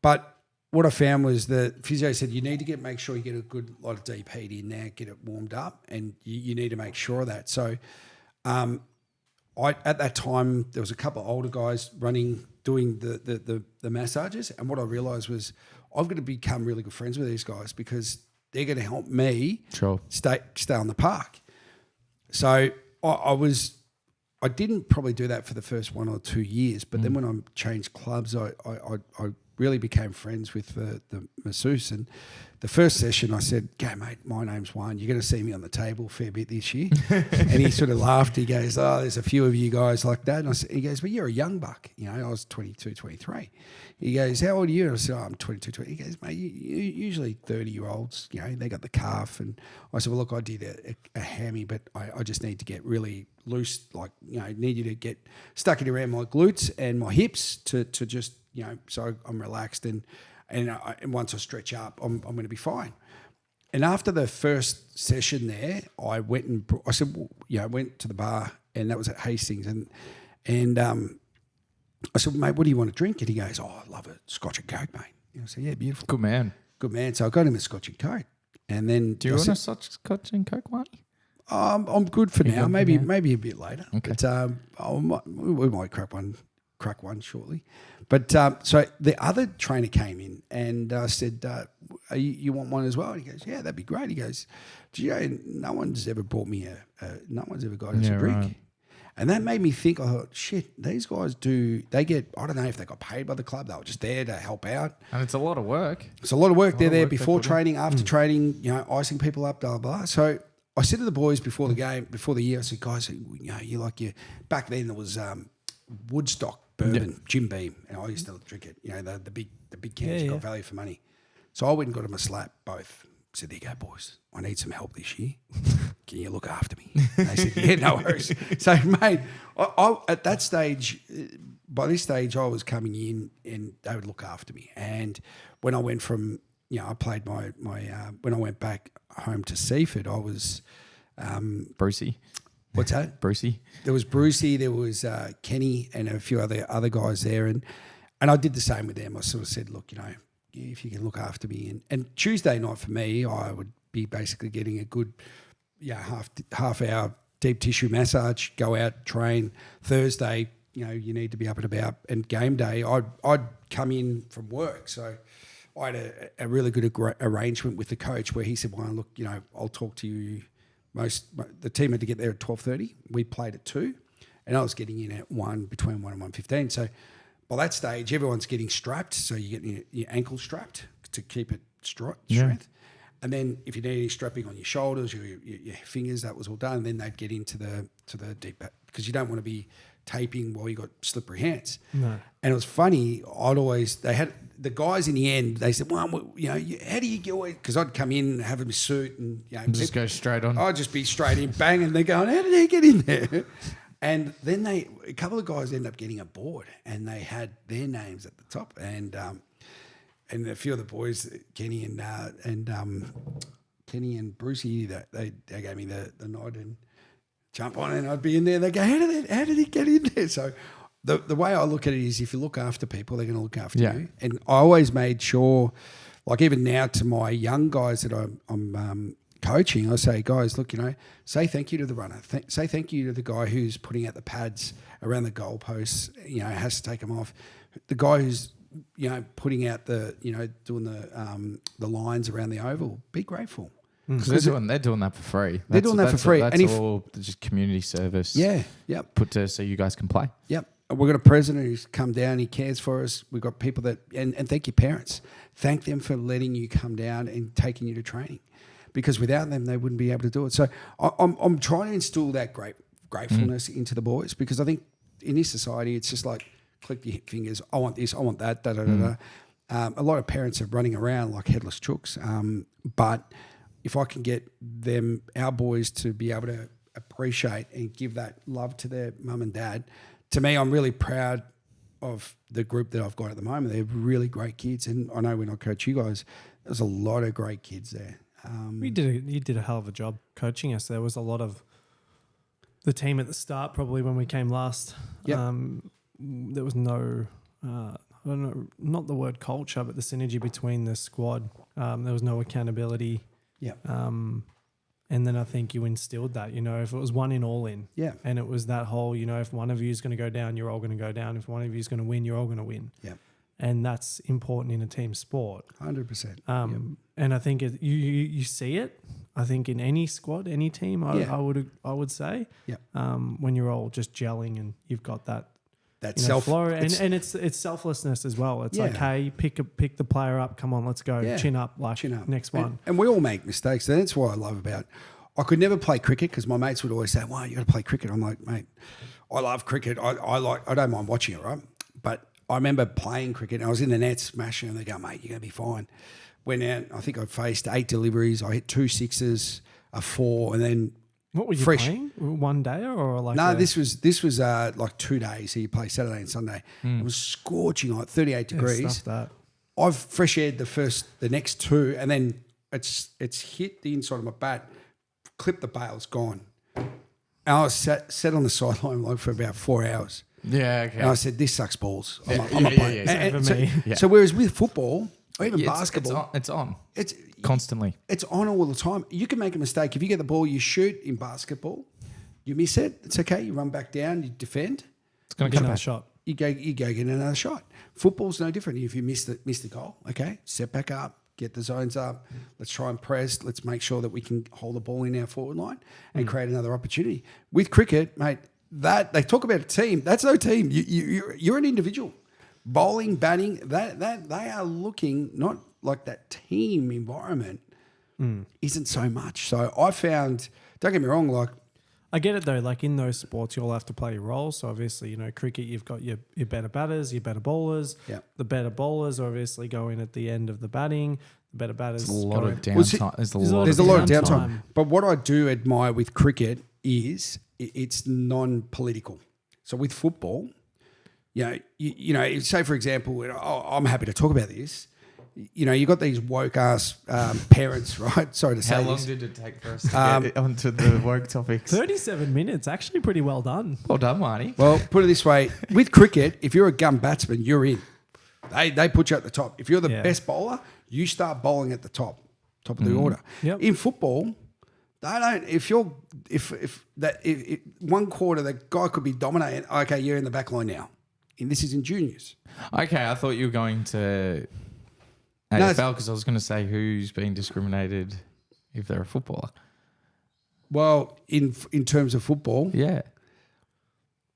But what I found was the physio said you need to make sure you get a good lot of deep heat in there, get it warmed up, and you need to make sure of that. So at that time, there was a couple of older guys doing the massages, and what I realised was I've got to become really good friends with these guys because they're going to help me stay on the park. So I didn't probably do that for the first 1 or 2 years, but then when I changed clubs, I really became friends with the masseuse. And the first session I said, "Okay, mate, my name's Juan. You're going to see me on the table a fair bit this year." And he sort of laughed. He goes, "Oh, there's a few of you guys like that." And he goes, "But you're a young buck." I was 22, 23. He goes, "How old are you?" And I said, "I'm 22, 20." He goes, "Mate, usually 30-year-olds, they got the calf." And I said, "Well, look, I did a hammy, but I just need to get really loose, need you to get stuck it around my glutes and my hips to just, so I'm relaxed and once I stretch up, I'm going to be fine." And after the first session there, I went I went to the bar, and that was at Hastings, and I said, "Mate, what do you want to drink?" And he goes, "Oh, I love a Scotch and Coke, mate." I said, "Yeah, beautiful. Good man. Good man." So I got him a Scotch and Coke. And then Do you want a Scotch and Coke, Marty? I'm good for now. Maybe a bit later. Okay. But we might crack one shortly. But so the other trainer came in and said, "You want one as well?" And he goes, "Yeah, that'd be great." He goes, "Do you know, no one's ever brought me no one's ever got us a drink." Right. And that made me think, I thought, shit, these guys they get, I don't know if they got paid by the club. They were just there to help out. And it's a lot of work. It's a lot of work. They're there work they before put in. training, after training, icing people up, blah, blah, blah. So I said to the boys before the game, before the year, I said, "Guys, you like your," back then there was Woodstock bourbon, Jim Beam, and I used to drink it, the big cans, you got value for money. So I went and got them a slap, both. Said, "There you go, boys. I need some help this year. Can you look after me?" And they said, "Yeah, no worries." So, mate, I at that stage, by this stage, I was coming in and they would look after me. And when I went from, I played my when I went back home to Seaford, I was Brucey. What's that? Brucey. There was Brucey, there was Kenny, and a few other guys there, and I did the same with them. I sort of said, "Look, if you can look after me," and Tuesday night for me, I would be basically getting a good, half hour deep tissue massage, go out, train. Thursday, you need to be up and about, and game day, I'd come in from work, so I had a really good arrangement with the coach where he said, "Well, look, I'll talk to you." The team had to get there at 12:30. We played at 2:00, and I was getting in at between 1 and 1:15. So by that stage, everyone's getting strapped. So you get your ankle strapped to keep it strength. And then if you need any strapping on your shoulders, your fingers, that was all done. And then they'd get into the deep, because you don't want to be taping while you got slippery hands. No. And it was funny. They had the guys in the end. They said, "Well, how do you get away?" Because I'd come in, have a suit, and Just go straight on. I'd just be straight in, bang, and they're going, "How did he get in there?" And then a couple of guys ended up getting a board, and they had their names at the top, and a few of the boys, Kenny and Brucey, they gave me the nod and jump on, and I'd be in there. They go, "How did he get in there?" So the way I look at it is, if you look after people, they're going to look after you. And I always made sure, like even now to my young guys that I'm coaching, I say, "Guys, look, say thank you to the runner. Say thank you to the guy who's putting out the pads around the goalposts, has to take them off. The guy who's, putting out doing the lines around the oval. Be grateful." Because they're doing that for free. They're doing that for free. That's And all just community service. Yeah, yep. Put to so you guys can play. Yep. We've got a president who's come down. He cares for us. We've got people that, and thank your parents. Thank them for letting you come down and taking you to training, because without them, they wouldn't be able to do it. So I'm trying to instill that gratefulness into the boys, because I think in this society, it's just like, click your fingers. I want this. I want that. Da da da da. A lot of parents are running around like headless chooks. But if I can get our boys to be able to appreciate and give that love to their mum and dad, to me, I'm really proud of the group that I've got at the moment. They're really great kids, and I know when I coach you guys, there's a lot of great kids there. You did a hell of a job coaching us. There was a lot of the team at the start, probably when we came last, Yep. there was no, I don't know, not the word culture, but the synergy between the squad. There was no accountability. Yeah. And then I think you instilled that, if it was one in, all in. Yeah. And it was that whole, if one of you is going to go down, you're all going to go down. If one of you is going to win, you're all going to win. Yeah. And that's important in a team sport. 100%. And I think you see it. I think in any squad, any team, I would say. Yeah. When you're all just gelling and you've got that Flow. and it's selflessness as well. It's like, Yeah. hey, pick the player up. Come on, let's go. Yeah. Chin up, next one. And we all make mistakes. And that's what I love about. I could never play cricket because my mates would always say, "Well, you got to play cricket." I'm like, mate, I love cricket. I don't mind watching it, right? But I remember playing cricket and I was in the net smashing and they go, "Mate, you're going to be fine." Went out. I think I faced 8 deliveries. I hit 2 sixes, a 4, and then What were you fresh. playing? One day or like? No, this was like 2 days. So you play Saturday and Sunday. It was scorching hot, 38 degrees. Stuff that. I've fresh aired the next 2, and then it's hit the inside of my bat, clipped the bail, it's gone. And I was sat on the sideline like for about 4 hours. Yeah, okay. And I said, "This sucks balls. I'm not yeah, playing." yeah. And Same for me. so whereas with football or even It's- basketball, It's on. it's Constantly. it's on all the time. You can make a mistake. If you get the ball, you shoot in basketball, you miss it, it's okay. You run back down, you defend, It's going to Get come another back. shot. you go get another shot. Football's no different. If you miss the goal, okay, set back up, get the zones up. Let's try and press. Let's make sure that we can hold the ball in our forward line and create another opportunity. With cricket, mate, that they talk about a team. That's no team. You're an individual. Bowling, batting, that they are looking not like that team environment isn't so much. So I found, don't get me wrong, like I get it though. Like in those sports, you all have to play your roles. So obviously, cricket, you've got your better batters, your better bowlers. Yeah. The better bowlers obviously go in at the end of the batting. The better batters. There's a lot go of in- downtime. there's a lot of downtime. downtime. But what I do admire with cricket is it's non-political. So with football, you say for example, I'm happy to talk about this. You got these woke ass parents, right? Sorry to say How long this. did it take for us to get onto the woke topics? 37 minutes, actually pretty well done. Well done, Marty. Well, put it this way: with cricket, if you're a gun batsman, you're in. They put you at the top. If you're the best bowler, you start bowling at the top of the order. Yep. In football, they don't. If one quarter the guy could be dominating. Okay, you're in the back line now. And this is in juniors. Okay, I thought you were going to No, AFL because I was going to say who's being discriminated if they're a footballer. Well, in terms of football, Yeah.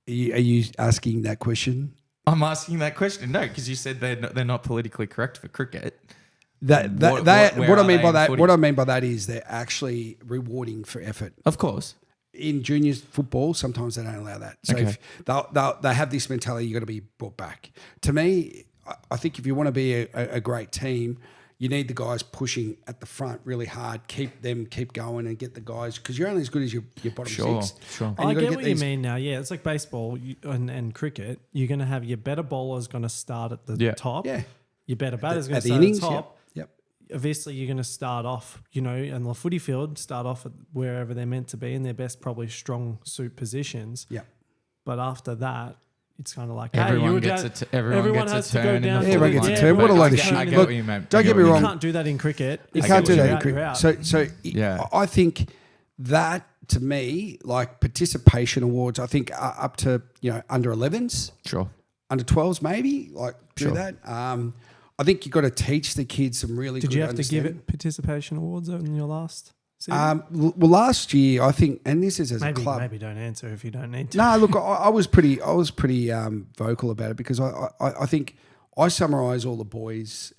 are you asking that question? I'm asking that question. No, because you said they're not politically correct for cricket. Where What I are mean they by in that, footy? what I mean by that is they're actually rewarding for effort. Of course. In juniors football, sometimes they don't allow that. So Okay. if they have this mentality, you got to be brought back. To me, I think if you want to be a great team, you need the guys pushing at the front really hard, keep going and get the guys, because you're only as good as your bottom Sure, six. sure. And I you gotta get what these- you mean now. Yeah, it's like baseball and cricket. You're going to have your better bowlers going to start at the Yeah. top. Yeah. Your better batters going At to the start innings, at the top. Yep. Obviously, you're going to start off, and the footy field, start off at wherever they're meant to be in their best, probably strong suit positions. Yep. But after that, it's kind of like Everyone hey, gets everyone has gets to a go turn in down. the for Everyone the- gets a yeah, turn. What a everyone load of gets a shit. turn in get Look, what you meant. don't I get me what you wrong. You can't do that in cricket. You It's can't do you're that in out, you're cricket. out. So I think that to me, like participation awards, I think are up to under 11s, Sure. under 12s, maybe do Sure. that. I think you've got to teach the kids some really Did good you have to give understanding. it participation awards in your last season? Well, last year I think, and this is as a club. Maybe don't answer if you don't need to. No, look, I was pretty vocal about it because I think I summarise all the boys'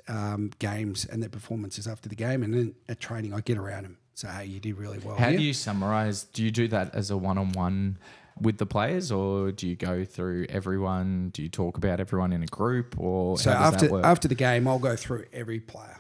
games and their performances after the game, and then at training I get around them. So hey, you did really well. How here. do you summarize? Do you do that as a one-on-one with the players, or do you go through everyone? Do you talk about everyone in a group, or So how does that work? after the game, I'll go through every player.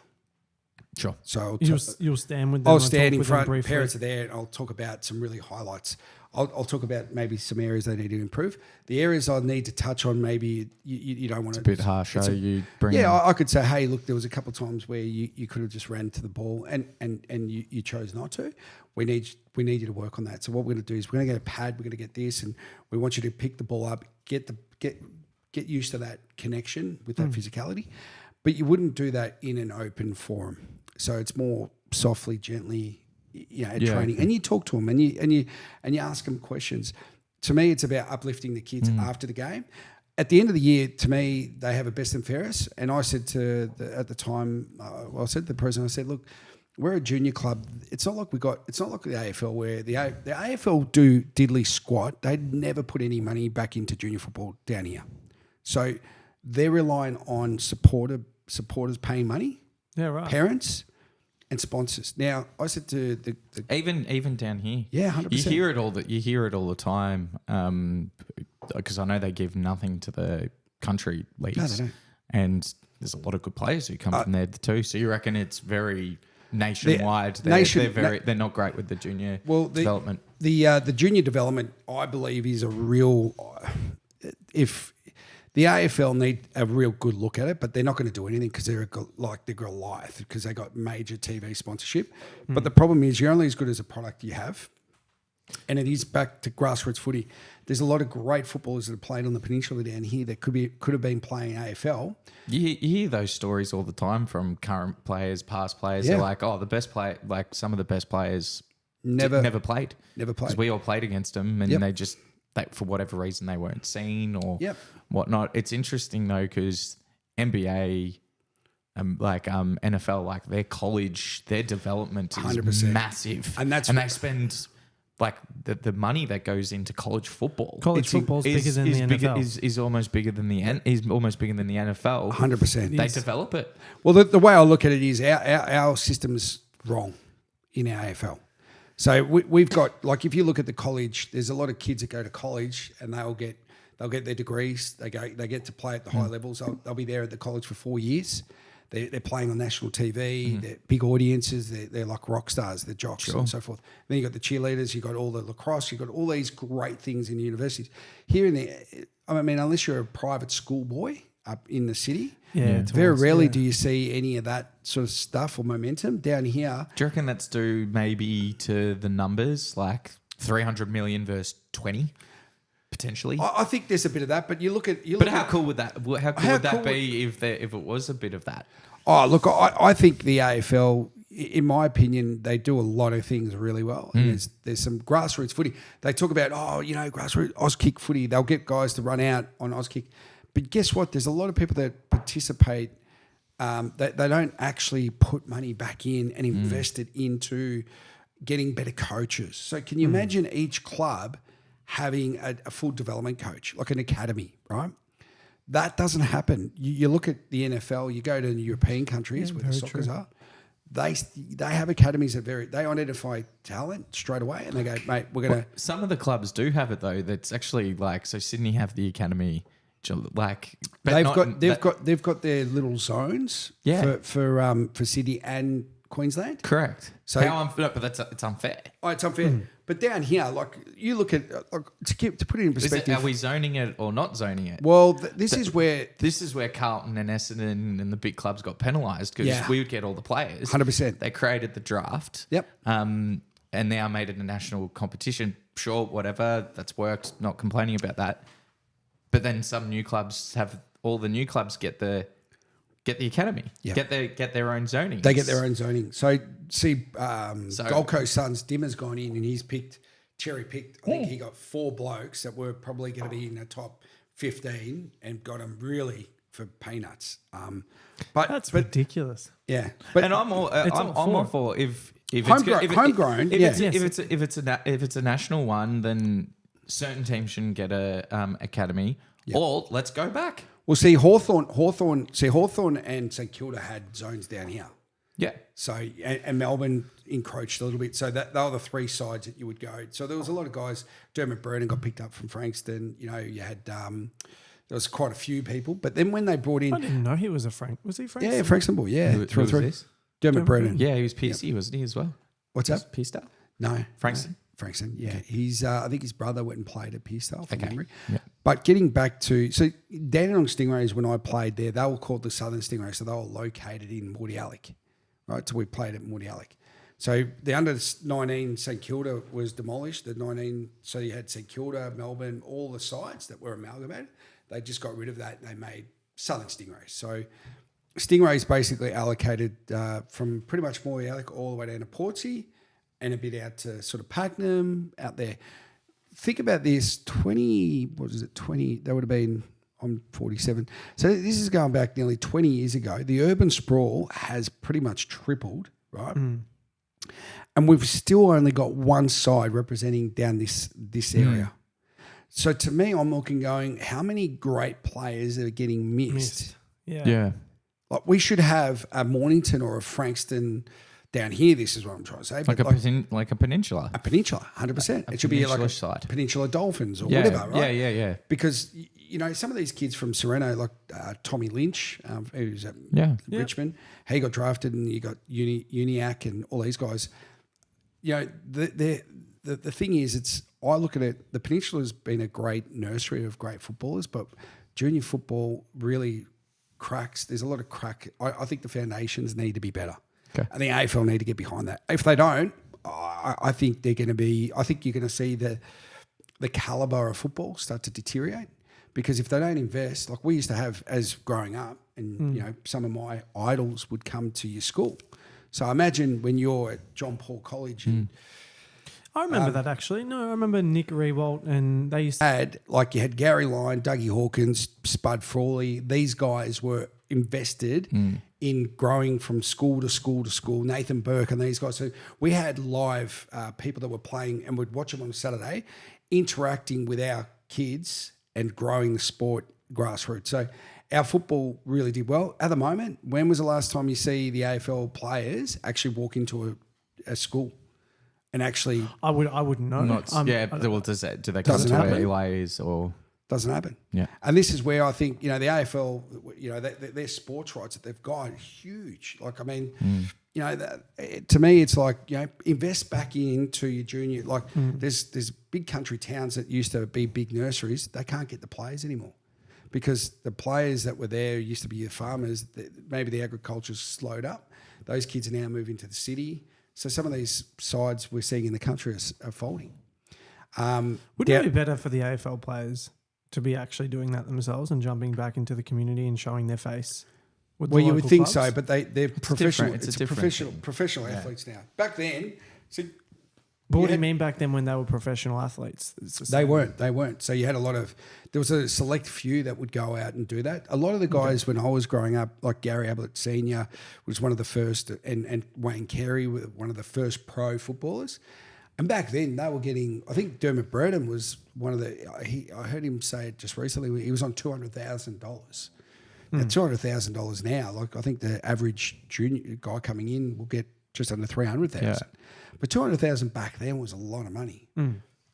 Sure. So You'll stand with them. I'll and stand talk in with them front. briefly. Parents are there, and I'll talk about some really highlights. I'll talk about maybe some areas they need to improve. The areas I need to touch on, maybe you don't want to. It's a bit harsh. You bring. Yeah, I could say, hey, look, there was a couple of times where you could have just ran to the ball and you chose not to. We need you to work on that. So what we're going to do is we're going to get a pad. We're going to get this, and we want you to pick the ball up, get used to that connection with that physicality. But you wouldn't do that in an open forum. So it's more softly, gently, training. And you talk to them and you ask them questions. To me, it's about uplifting the kids after the game. At the end of the year, to me, they have a best and fairest. And I said at the time, I said to the president, I said, look, we're a junior club. It's not like the AFL where the AFL do diddly squat. They'd never put any money back into junior football down here. So they're relying on supporters paying money, parents and sponsors. Now, I said to the even down here, 100%. You hear it all the time because I know they give nothing to the country leagues. No, they don't. And there's a lot of good players who come from there too. So you reckon it's very nationwide? They're not great with the junior development. The junior development, I believe, is a real. If the AFL need a real good look at it, but they're not going to do anything because they're Goliath because they got major TV sponsorship. But the problem is you're only as good as a product you have. And it is back to grassroots footy. There's a lot of great footballers that have played on the peninsula down here that could have been playing AFL. You hear those stories all the time from current players, past players. Yeah. They're like, the best player, like some of the best players Never played. Because we all played against them and they just, for whatever reason, they weren't seen or whatnot. It's interesting though because NBA, NFL, like their college, their development is 100%. massive, and they spend like the money that goes into college football. College football is bigger than the NFL. Is almost bigger than the NFL. 100%. They develop it. Well, the way I look at it is our system's wrong in our AFL. So we've got, like, if you look at the college, there's a lot of kids that go to college and they'll get their degrees. They get to play at the high levels. They'll be there at the college for 4 years. They're playing on national TV. They're big audiences. They're like rock stars. They're jocks and so forth. Then you got the cheerleaders. You got all the lacrosse. You got all these great things in universities. Here unless you're a private school boy up in the city, very rarely do you see any of that sort of stuff or momentum down here. Do you reckon that's due maybe to the numbers, like 300 million versus 20? Potentially, I think there's a bit of that, but how cool would that? How cool would that be if it was a bit of that? Oh, look, I think the AFL, in my opinion, they do a lot of things really well. And there's some grassroots footy. They talk about grassroots Auskick footy. They'll get guys to run out on Auskick, but guess what? There's a lot of people that participate. They don't actually put money back in and invest it into getting better coaches. So can you imagine each club having a full development coach, like an academy, right? That doesn't happen. You look at the NFL, you go to the European countries where the Soccers are, they have academies that they identify talent straight away and they go, mate, we're going to... Some of the clubs do have it though. That's actually so Sydney have the academy, they've got their little zones for Sydney and Queensland. Correct. So but it's unfair. Oh, it's unfair. But down here, like you look at to put it in perspective, are we zoning it or not zoning it? Well, this is where Carlton and Essendon and the big clubs got penalised because we would get all the players. 100%. They created the draft. Yep. And now made it a national competition. Sure, whatever, that's worked. Not complaining about that. But then some new clubs all the new clubs get the academy. Yep. Get their own zoning. They get their own zoning. So see, Gold Coast Suns, Dimmer's gone in and he's cherry picked. I think he got 4 blokes that were probably going to be in the top 15 and got them really for peanuts. But that's ridiculous. Yeah, and I'm all for if it's homegrown. If it's a national one, then certain teams shouldn't get a academy. Yep. Or let's go back. Well, see, Hawthorn and St Kilda had zones down here. Yeah. So, and Melbourne encroached a little bit. So they were the 3 sides that you would go. So there was a lot of guys. Dermot Brennan got picked up from Frankston. You had, there was quite a few people. But then when they brought in... I didn't know he was a Was he Frankston? Yeah, Frankston boy, yeah. Who was this? Dermot Brennan. Yeah, he was PC, wasn't he, as well? What's that? P-Star? No. Frankston? Frankston, yeah. He's I think his brother went and played at Pearsdale from memory. Yeah. But getting back to Dandenong Stingrays, when I played there, they were called the Southern Stingrays, so they were located in Mordialloc, right? So we played at Mordialloc. So the under-19 St Kilda was demolished. The 19, so you had St Kilda, Melbourne, all the sides that were amalgamated. They just got rid of that and they made Southern Stingrays. So Stingrays basically allocated from pretty much Mordialloc all the way down to Portsea and a bit out to sort of Pakenham, out there. Think about this, 20, they would have been, I'm 47. So this is going back nearly 20 years ago. The urban sprawl has pretty much tripled, right? And we've still only got one side representing down this area. So to me, I'm looking going, how many great players are getting missed? Yeah. Like we should have a Mornington or a Frankston down here. This is what I'm trying to say. Like a peninsula. A peninsula, 100%. It should be like a side. Peninsula Dolphins or whatever, right? Yeah. Because, some of these kids from Sereno, like Tommy Lynch, who's at Richmond, he got drafted, and you got Uniac and all these guys. The thing is, I look at it, the Peninsula's been a great nursery of great footballers, but junior football really cracks. There's a lot of crack. I think the foundations need to be better. Okay. I think AFL need to get behind that. If they don't, I think they're going to be. I think you're going to see the caliber of football start to deteriorate, because if they don't invest, like we used to have as growing up, and some of my idols would come to your school. So imagine when you're at John Paul College and I remember that actually. No, I remember Nick Rewalt, and they used to you had Gary Lyon, Dougie Hawkins, Spud Frawley. These guys were invested in growing from school to school to school. Nathan Burke and these guys. So we had live people that were playing, and we'd watch them on Saturday, interacting with our kids and growing the sport grassroots. So our football really did well. At the moment, when was the last time you see the AFL players actually walk into a school and actually? I wouldn't know. Do they come Doesn't to happen. relays or? Doesn't happen. Yeah. And this is where I think, the AFL, their sports rights that they've got are huge. Like, I mean, to me, it's like, invest back into your junior. Like, there's big country towns that used to be big nurseries. They can't get the players anymore, because the players that were there used to be the farmers. Maybe the agriculture's slowed up. Those kids are now moving to the city. So some of these sides we're seeing in the country are folding. Wouldn't it be better for the AFL players to be actually doing that themselves and jumping back into the community and showing their face? Well, you would think clubs? so, but they're professional. It's It's a different professional athletes now. Back then, But what do you mean back then when they were professional athletes? They weren't. So you had there was a select few that would go out and do that. A lot of the guys when I was growing up, like Gary Ablett Senior was one of the first, and Wayne Carey were one of the first pro footballers. And back then they were getting, I think Dermot Brereton was one of I heard him say it just recently, he was on $200,000. Now $200,000 now, like I think the average junior guy coming in will get just under 300,000. Yeah. But 200,000 back then was a lot of money.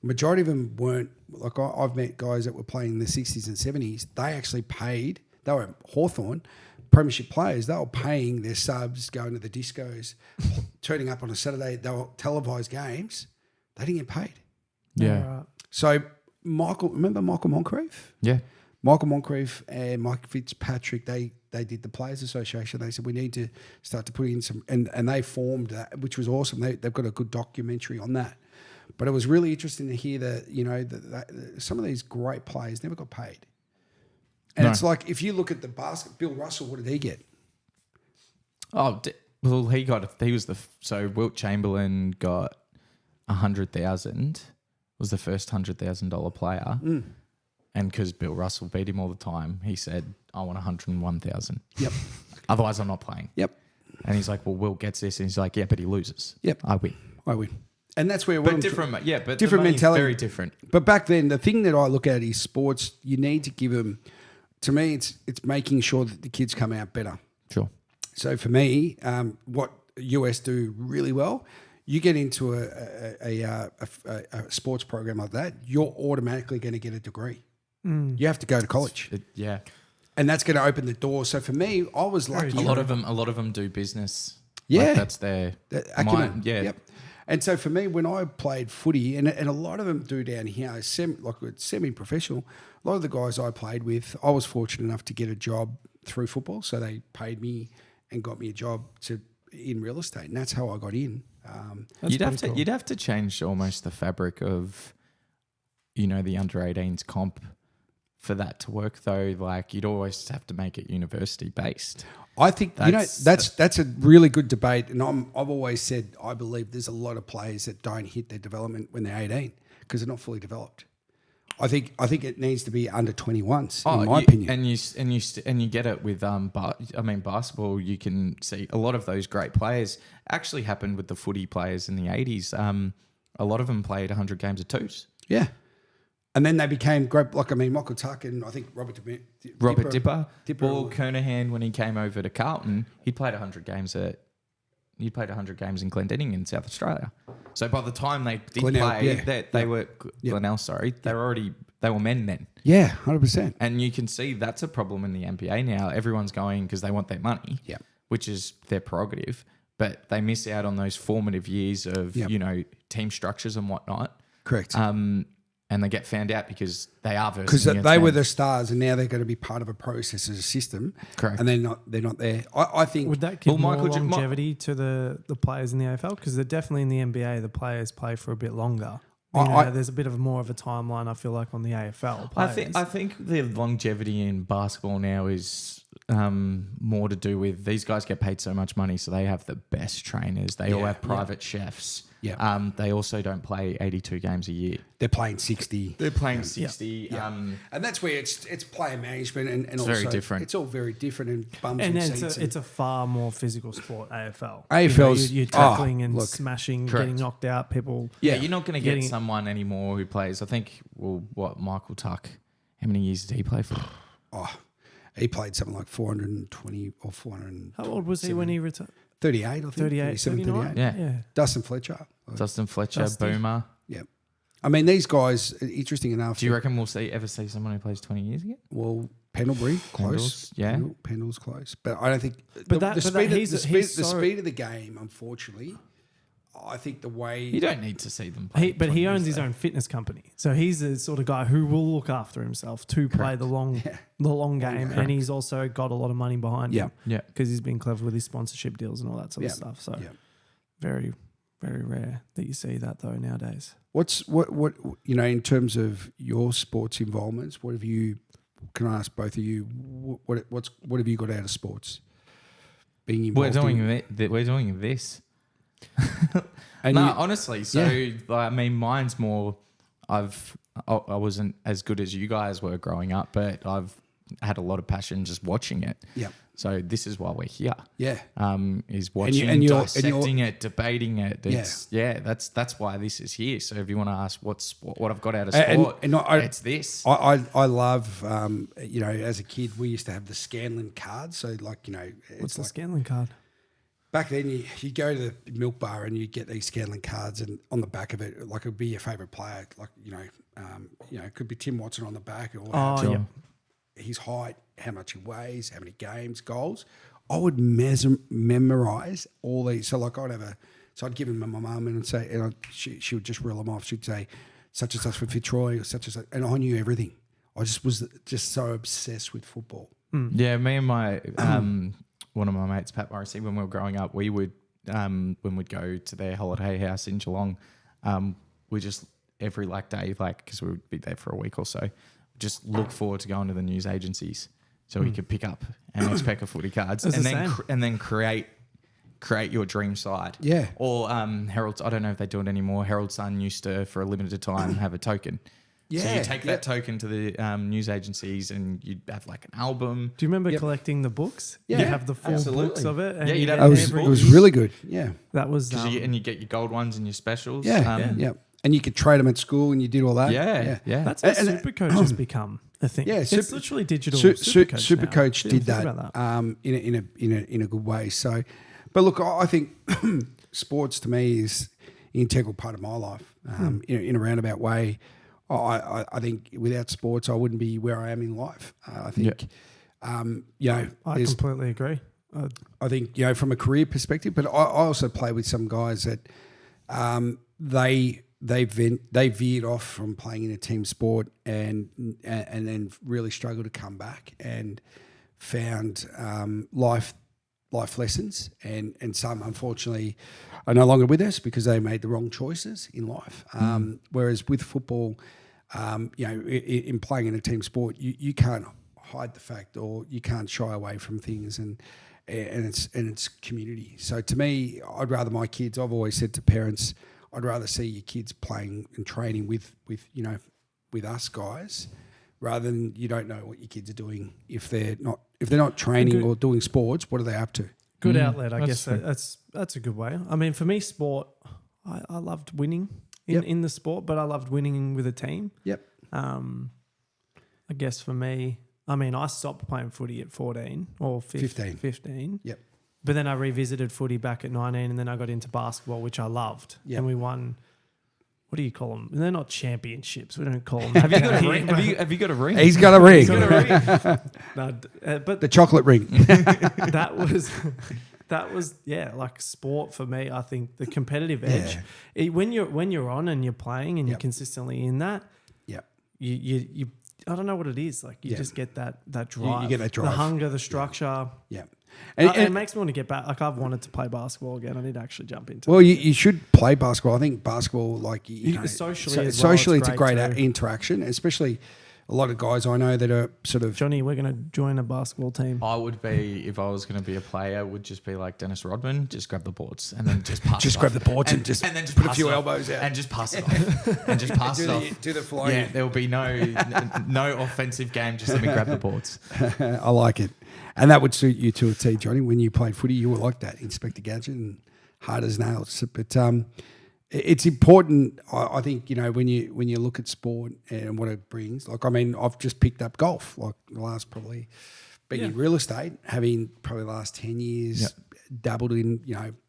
Majority of them weren't, like I've met guys that were playing in the 60s and 70s. They actually paid, they were Hawthorn, Premiership players, they were paying their subs, going to the discos, turning up on a Saturday, they were televised games. They didn't get paid. Yeah. Right. So remember Michael Moncrief? Yeah. Michael Moncrief and Mike Fitzpatrick, they did the Players Association. They said we need to start to put in some, and they formed that, which was awesome. They've got a good documentary on that. But it was really interesting to hear that some of these great players never got paid. And it's like, if you look at the basket, Bill Russell, what did he get? Oh, well, he was so Wilt Chamberlain got 100,000, was the first $100,000 player. And because Bill Russell beat him all the time, he said, I want 101,000. Yep. Otherwise, I'm not playing. Yep. And he's like, well, Will gets this. And he's like, yeah, but he loses. Yep. I win. And that's where... But different mentality. Very different. But back then, the thing that I look at is sports, you need to give them... To me, it's making sure that the kids come out better. Sure. So for me, what US do really well, you get into a sports program like that, you're automatically going to get a degree. You have to go to college. Yeah. And that's going to open the door. So for me, I was lucky. A lot of them do business. Yeah. Like that's their acumen. mind. Yeah. Yep. And so for me, when I played footy, and a lot of them do down here, semi-professional, a lot of the guys I played with, I was fortunate enough to get a job through football. So they paid me and got me a job in real estate. And that's how I got in. You'd have to change almost the fabric of, the under 18s comp for that to work though. Like you'd always have to make it university based. I think that's a really good debate, and I've always said I believe there's a lot of players that don't hit their development when they're 18 because they're not fully developed. I think it needs to be under 21s in my opinion. And you get it with basketball. You can see a lot of those great players actually happened with the footy players in the 80s. A lot of them played 100 games of twos. Yeah. And then they became great. Michael Tuck and I think Robert Dipper. Paul Kernahan, when he came over to Carlton, he played 100 games in Glendinning in South Australia. So by the time they did Glenelg, sorry, they were men then. Yeah, 100%. And you can see that's a problem in the NBA now. Everyone's going because they want their money, which is their prerogative, but they miss out on those formative years of team structures and whatnot. Correct. And they get found out because they are because they were the stars, and now they're going to be part of a process as a system. Correct, and they're not there. I think would that give more longevity to the players in the AFL because they're definitely in the NBA. The players play for a bit longer. There's a bit of more of a timeline. I feel like on the AFL players. I think the longevity in basketball now is more to do with these guys get paid so much money, so they have the best trainers. They all have private chefs. Yeah. They also don't play 82 games a year. They're playing 60. They're playing 60. Yeah. And that's where it's player management and it's also very different. It's all very different and bums and and seats. It's a far more physical sport, AFL. AFL's you're tackling and smashing, getting knocked out. People. Yeah, you're not going to get someone anymore who plays. I think. Michael Tuck. How many years did he play for? He played something like 420 or 400. How old was he when he retired? 38, I think. 38, 39. Yeah. Dustin Fletcher, Boomer. Yeah. I mean, these guys, interesting enough. Do you reckon we'll ever see someone who plays 20 years again? Well, Pendlebury, close. Pendle's close. But I don't think the speed of the game, unfortunately, I think the way... You don't need to see them play. But he owns his own fitness company. So he's the sort of guy who will look after himself to play the long game. And he's also got a lot of money behind him. Yeah. Because he's been clever with his sponsorship deals and all that sort of stuff. So very, very rare that you see that though nowadays. What in terms of your sports involvements, what have you... Can I ask both of you, what have you got out of sports? Being involved We're doing this. Honestly. So mine's more. I wasn't as good as you guys were growing up, but I've had a lot of passion just watching it. Yeah. So this is why we're here. Yeah. Is watching, dissecting it, debating it. That's why this is here. So if you want to ask what I've got out of sport, it's this. I love as a kid we used to have the Scanlon cards. So what's the Scanlon card? Back then, you go to the milk bar and you get these Scanlon cards, and on the back of it, it would be your favourite player. It could be Tim Watson on the back, or his height, how much he weighs, how many games, goals. I would memorise all these. So I'd give them to my mum and say, she would just reel them off. She'd say, such and such for Fitzroy, or such and such, and I knew everything. I just was so obsessed with football. Yeah, me and my. One of my mates, Pat Morrissey, when we were growing up, we would, when we'd go to their holiday house in Geelong, we just every day, because we would be there for a week or so, just look forward to going to the news agencies so we could pick up an X-Pack of footy cards and then create your dream side. Yeah. Or Herald's, I don't know if they do it anymore. Herald Sun used to, for a limited time, have a token. Yeah, so you take that token to the news agencies and you'd have an album. Do you remember collecting the books? Yeah. You have the full books of it. And you'd have it was really good. Yeah. That was... and you get your gold ones and your specials. Yeah. And you could trade them at school and you did all that. Yeah. That's how Supercoach has become a thing. Yeah, it's literally digital. Supercoach did that in a good way. So, but look, I think sports to me is an integral part of my life in a roundabout way. I think without sports, I wouldn't be where I am in life. I think, I completely agree. I think, from a career perspective, but I also play with some guys that They veered off from playing in a team sport and then really struggled to come back and found life lessons, and some unfortunately are no longer with us because they made the wrong choices in life. Whereas with football, in playing in a team sport, you can't hide the fact, or you can't shy away from things, and it's community. So to me, I'd rather my kids. I've always said to parents, I'd rather see your kids playing and training with us guys, rather than you don't know what your kids are doing if they're not training or doing sports. What are they up to? Good outlet, I guess. That's a good way. I mean, for me, sport, I loved winning in the sport, but I loved winning with a team. Yep. I guess for me, I mean, I stopped playing footy at 14 or 15. Yep. But then I revisited footy back at 19, and then I got into basketball, which I loved. Yep. And we won. What do you call them? They're not championships. We don't call them. Have you got a ring? Have you got a ring? He's got a ring. But The chocolate ring. that was like sport for me. I think the competitive edge. When you're on and you're playing and you're consistently in that. Yep. You I don't know what it is. Like you just get that drive. You get that drive. The hunger, the structure. Yeah. And it makes me want to get back. Like I've wanted to play basketball again. I need to actually jump into Well, it. you should play basketball. I think basketball, socially as well, socially, it's it's a great great too. interaction, especially a lot of guys I know that are sort of. Johnny, we're going to join a basketball team. I would be, if I was going to be a player, would just be like Dennis Rodman, just grab the boards and then just pass Just it grab off. the boards and then just put a pass few it off. elbows out. And just pass it off. And just pass it off. Do the flying. Yeah, there will be no offensive game. Just let me grab the boards. I like it. And that would suit you to a T, Johnny. When you played footy, you were like that, Inspector Gadget, and hard as nails. But it's important, I think, when you look at sport and what it brings. Like, I mean, I've just picked up golf, like the last probably being in real estate, having probably the last 10 years dabbled in,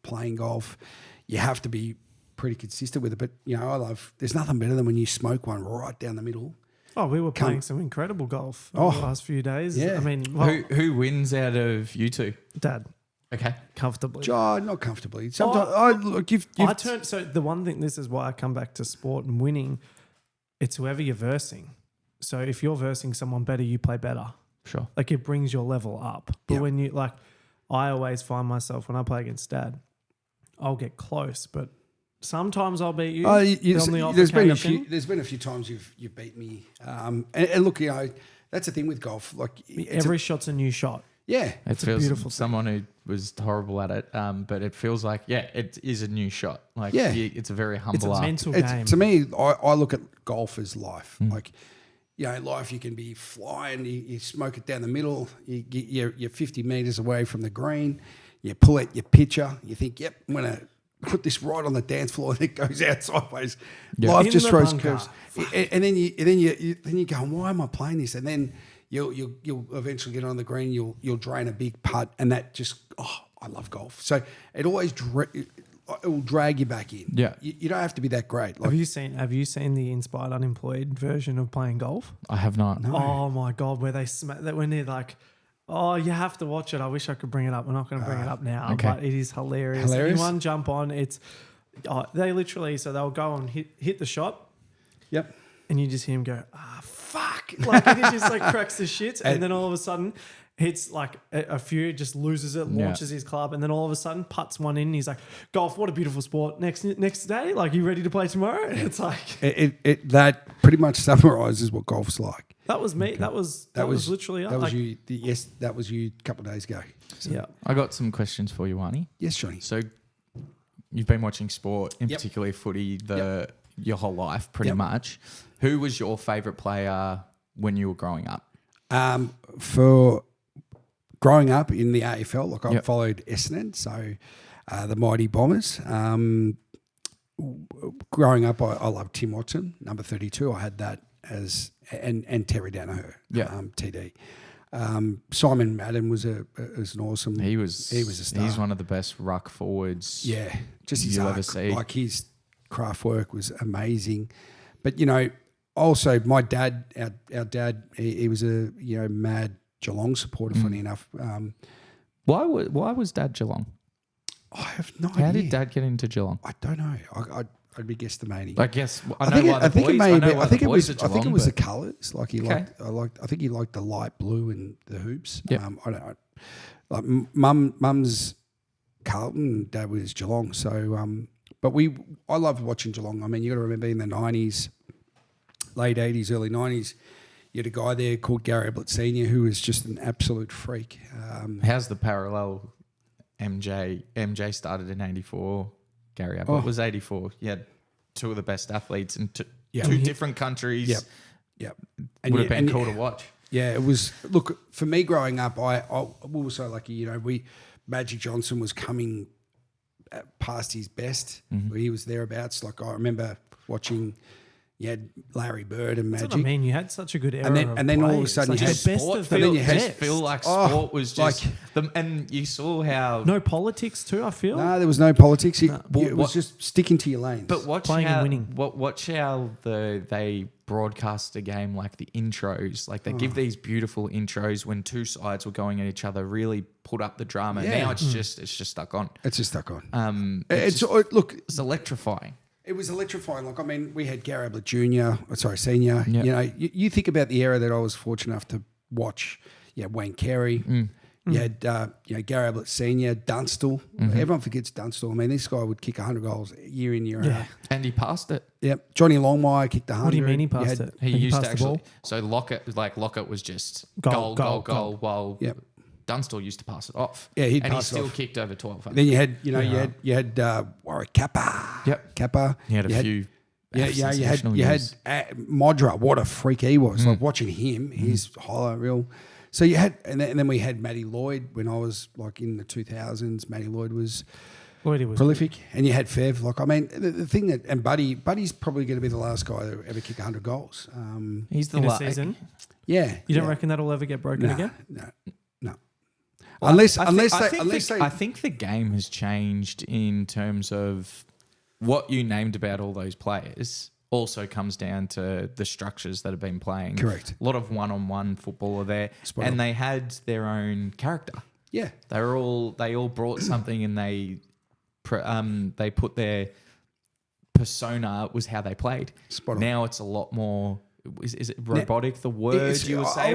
playing golf. You have to be pretty consistent with it. But, there's nothing better than when you smoke one right down the middle. Oh, we were playing some incredible golf over the last few days. Yeah. I mean, Who wins out of you two? Dad, Okay. comfortably. Not comfortably. Sometimes So the one thing, this is why I come back to sport and winning, it's whoever you're versing. So if you're versing someone better, you play better. Sure. Like it brings your level up. But when you I always find myself when I play against Dad, I'll get close, but sometimes I'll beat you. There's been a few times you've beat me. And look, that's the thing with golf. Like every shot's a new shot. Yeah, It a feels beautiful someone who was horrible at it, but it feels like, it is a new shot. Like, it's a very humble It's a art. mental game. To me, I look at golf as life. Like, life, you can be flying, you smoke it down the middle, you're 50 metres away from the green, you pull out your pitcher, you think, yep, I'm going to put this right on the dance floor, and it goes out sideways. Yep. Life In just the throws bunker. curves. And then you go, why am I playing this? And then you'll eventually get on the green, you'll drain a big putt, and that just, I love golf. So it always it will drag you back in. Yeah. You don't have to be that great. Like, Have you seen the Inspired Unemployed version of playing golf? I have not. Oh my God, where they smack that when they're like, oh, you have to watch it. I wish I could bring it up. We're not going to bring it up now, okay. but it is hilarious. Anyone jump on. They literally, so they'll go and hit the shot. Yep. And you just hear him go, fuck. Like he just cracks the shit. And then all of a sudden hits a few, just loses it, launches his club. And then all of a sudden puts one in. And he's like, golf, what a beautiful sport. Next day, you ready to play tomorrow? And it's like. That pretty much summarises what golf's like. That was me. Okay. That was literally that was you. Yes, that was you a couple of days ago. So. Yeah. I got some questions for you, Wani. Yes, Johnny. So you've been watching sport, in particularly footy, your whole life, pretty much. Who was your favourite player when you were growing up? For growing up in the AFL, I followed Essendon, so the Mighty Bombers. Growing up, I loved Tim Watson, number 32. I had that and Terry Danaher, TD. Simon Madden was an awesome. He was a star. He's one of the best ruck forwards. Yeah, just his you'll arc, ever see. like his craft work was amazing. But also my dad, our dad, he was a mad Geelong supporter. Funny enough, Why was Dad Geelong? I have no idea. How did Dad get into Geelong? I don't know. I'd be guesstimating. I guess I think it was the the colours. Like he Okay. I think he liked the light blue and the hoops. Yep. I don't know. Like mum's Carlton and Dad was Geelong. So but I loved watching Geelong. I mean, you got to remember in the 90s, late 80s, early 90s, you had a guy there called Gary Ablett Senior who was just an absolute freak. How's the parallel? MJ started in 84. Gary Ablett was 84. You had two of the best athletes in two different countries. Yep. Would have been cool to watch. Yeah, it was. Look, for me growing up, we were so lucky. You know, Magic Johnson was coming past his best. He was thereabouts. Like I remember watching. You had Larry Bird and Magic. That's what I mean. You had such a good era. And then all of a sudden you had you had sport. Feel like sport was just and you saw how no politics too. I feel no, there was no politics. It was just sticking to your lanes. But watch Playing how and winning. Watch how they broadcast the game, like the intros. Like they give these beautiful intros when two sides were going at each other. Really put up the drama. Yeah. Now it's just stuck on. It's just stuck on. It's It's electrifying. It was electrifying. Like, I mean, we had Gary Ablett Senior. Yep. You know, you think about the era that I was fortunate enough to watch. Yeah, Wayne Carey. You had, Gary Ablett Senior, Dunstall. Everyone forgets Dunstall. I mean, this guy would kick 100 goals year in, year out. And he passed it. Yep. Johnny Longmire kicked 100. What do you mean he passed it? He used to passed the actually. ball? So Lockett was just Goal, goal, while Yep. Dunstall used to pass it off. Yeah, he'd and he pass it still off. kicked over 12. Then you had, you had Warwick Kappa. Yep. Kappa. He had a few. Yeah, you had years. Modra. What a freak he was! Like watching him, his highlight reel. So you had, and then we had Matty Lloyd when I was like in the 2000s. Matty Lloyd was prolific, and you had Fev. Like, I mean, the thing that and Buddy's probably going to be the last guy to ever kick 100 goals. He's the in a last season. Yeah, You don't reckon that'll ever get broken again? No. Well, Unless I they, think the game has changed in terms of what you named about all those players. Also comes down to the structures that have been playing. Correct. A lot of one-on-one football are there, and they had their own character. Yeah, they all brought something, and they put their persona was how they played. Spot on. Now it's a lot more. Is it robotic? The word you would say?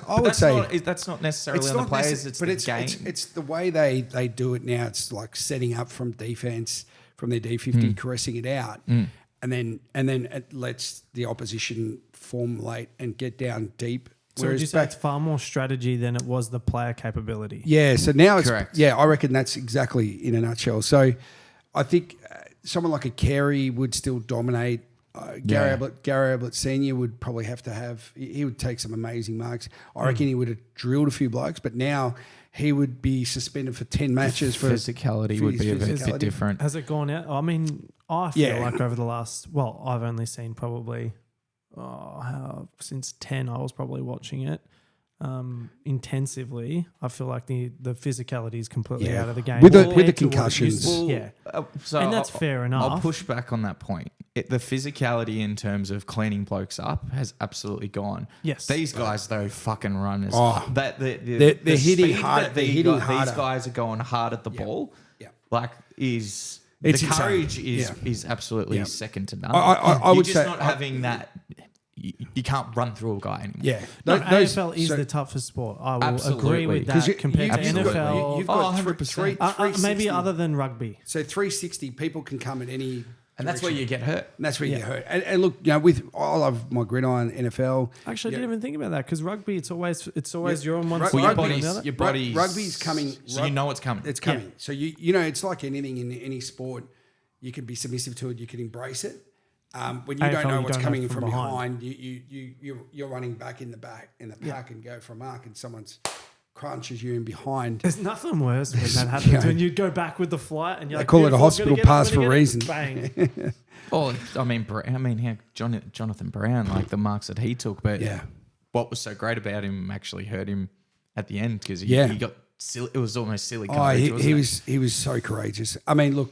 I would say that's not necessarily on the players. It's the game. It's the way they do it now. It's like setting up from defense from their D50, caressing it out, and then it lets the opposition formulate and get down deep. So would you say it's far more strategy than it was the player capability? Yeah. So now it's correct. Yeah, I reckon that's exactly in a nutshell. So I think someone like a Carey would still dominate. Gary Ablett Senior would probably have to have. He would take some amazing marks. I reckon he would have drilled a few blokes, but now he would be suspended for 10 matches for physicality would be a bit different. Has it gone out? I mean, I feel like over the last, I've only seen probably since 10. I was probably watching it intensively. I feel like the physicality is completely out of the game with the concussions. So and that's fair enough. I'll push back on that point. The physicality in terms of cleaning blokes up has absolutely gone. Yes. These guys though fucking run as they're the hitting speed hard. that They're hitting harder. These guys are going hard at the ball. Yeah. Like It's the courage is absolutely second to none. I would just say not having that. You can't run through a guy anymore. Yeah. No, AFL is the toughest sport. I will agree with that compared to NFL. You've got 100%. Maybe other than rugby. So 360 people can come at any. And that's where you get hurt. And that's where you get hurt. And look, I love my gridiron NFL. Actually, I didn't even think about that because rugby, it's always you're on one side. Well, your body's rugby's coming. So you know it's coming. It's coming. So you know it's like anything in any sport. You can be submissive to it. You can embrace it. When you don't know what's coming from behind, you're running back in the pack and go for a mark, and someone's crunches you in behind. There's nothing worse when that happens when you go back with the flight and you're they call it a hospital pass for a reason. Bang. Oh, I mean, how Jonathan Brown, like the marks that he took, but what was so great about him actually hurt him at the end because he got silly. It was almost silly. He was so courageous. I mean, look.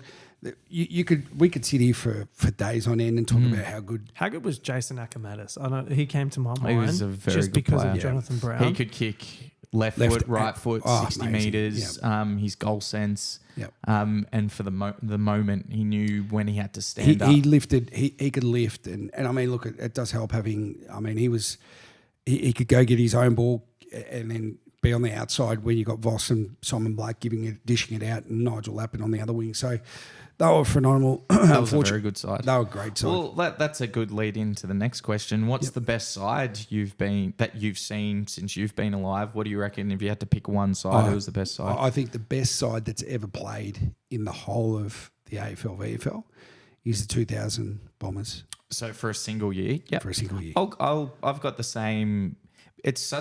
We could sit here for days on end and talk about how good was Jason Akamatis. I know he came to my mind. He was a very just good because player. of Jonathan Brown. He could kick left foot, right foot, 60 amazing. metres, his goal sense. Yep. And for the moment, he knew when he had to stand up. He lifted. He could lift, and I mean, look, it does help having. I mean, he could go get his own ball and then be on the outside when you got Voss and Simon Blake dishing it out, and Nigel Lappin on the other wing. So they were phenomenal. That was a very good side. They were a great side. Well, that's a good lead into the next question. What's the best side that you've seen since you've been alive? What do you reckon if you had to pick one side? Who was the best side? I think the best side that's ever played in the whole of the AFL VFL is the 2000 Bombers. So for a single year, For a single year. I've got the same. It's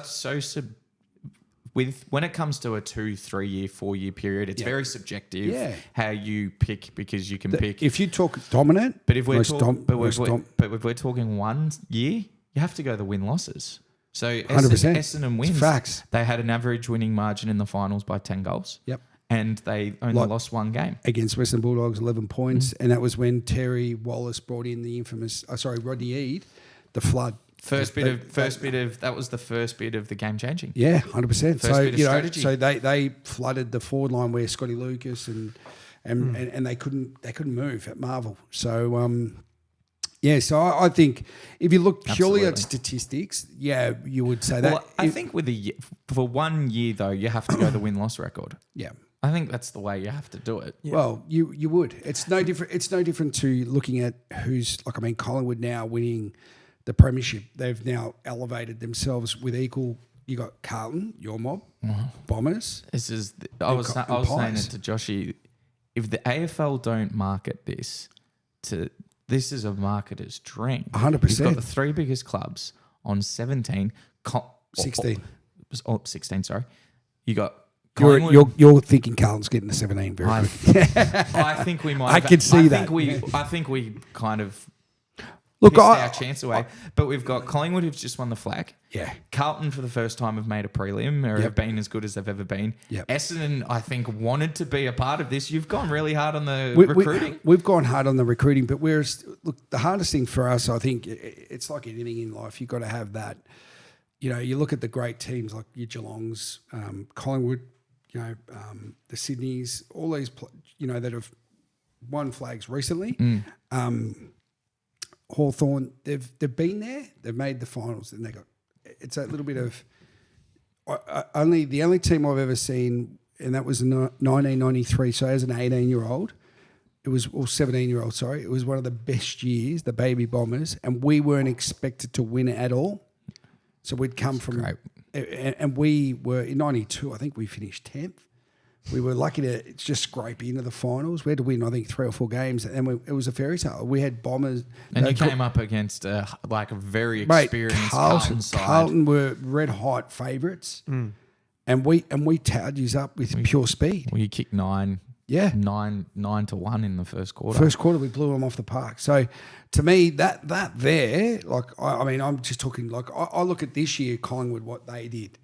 when it comes to a 2, 3 year, 4 year period, it's very subjective. Yeah. How you pick, because you can pick. If you talk dominant, But if we're if we're talking 1 year, you have to go the win losses. So 100%. Essendon wins. It's facts. They had an average winning margin in the finals by 10 goals. Yep. And they only lost one game. Against Western Bulldogs, 11 points, and that was when Terry Wallace brought in the infamous, Rodney Eade, the flood. That was the first bit of the game changing. Yeah, 100%. So bit of strategy. so they flooded the forward line where Scotty Lucas and they couldn't move at Marvel. So so I think if you look purely at statistics, you would say that. Well, I think for 1 year though, you have to go the win-loss record. Yeah. I think that's the way you have to do it. Yeah. Well, you would. It's no different. It's no different to looking at Collingwood now winning the Premiership. They've now elevated themselves with equal. You got Carlton, your mob, Bombers. I was saying it to Joshy. If the AFL don't market this is a marketer's dream. 100%. You've got the 3 biggest clubs on 17. 16. 16, sorry. You got Collingwood. You're thinking Carlton's getting the 17 very good. I think we might. I can see that. I think we kind of Look, pissed our chance away. But we've got Collingwood who've just won the flag. Yeah. Carlton for the first time have made a prelim or have been as good as they've ever been. Yep. Essendon, I think, wanted to be a part of this. You've gone really hard on the recruiting. We've gone hard on the recruiting, but the hardest thing for us, I think, it's like anything in life. You've got to have that. You look at the great teams like your Geelongs, Collingwood, the Sydneys, all these, that have won flags recently. Hawthorn, they've been there, they've made the finals, and it's that little bit of the only team I've ever seen, and that was in 1993. So as an 18-year-old, it was 17-year-old. Sorry, it was one of the best years, the Baby Bombers, and we weren't expected to win at all. So we'd come from, and we were in '92. I think we finished 10th. We were lucky to just scrape into the finals. We had to win, I think, 3 or 4 games, and it was a fairy tale. We had Bombers. And you came up against a very experienced Carlton side. Carlton were red hot favourites, and we towed you up with pure speed. Well, you kicked 9 to 1 in the first quarter. First quarter, we blew them off the park. So to me, that there, I'm just talking, I look at this year, Collingwood, what they did.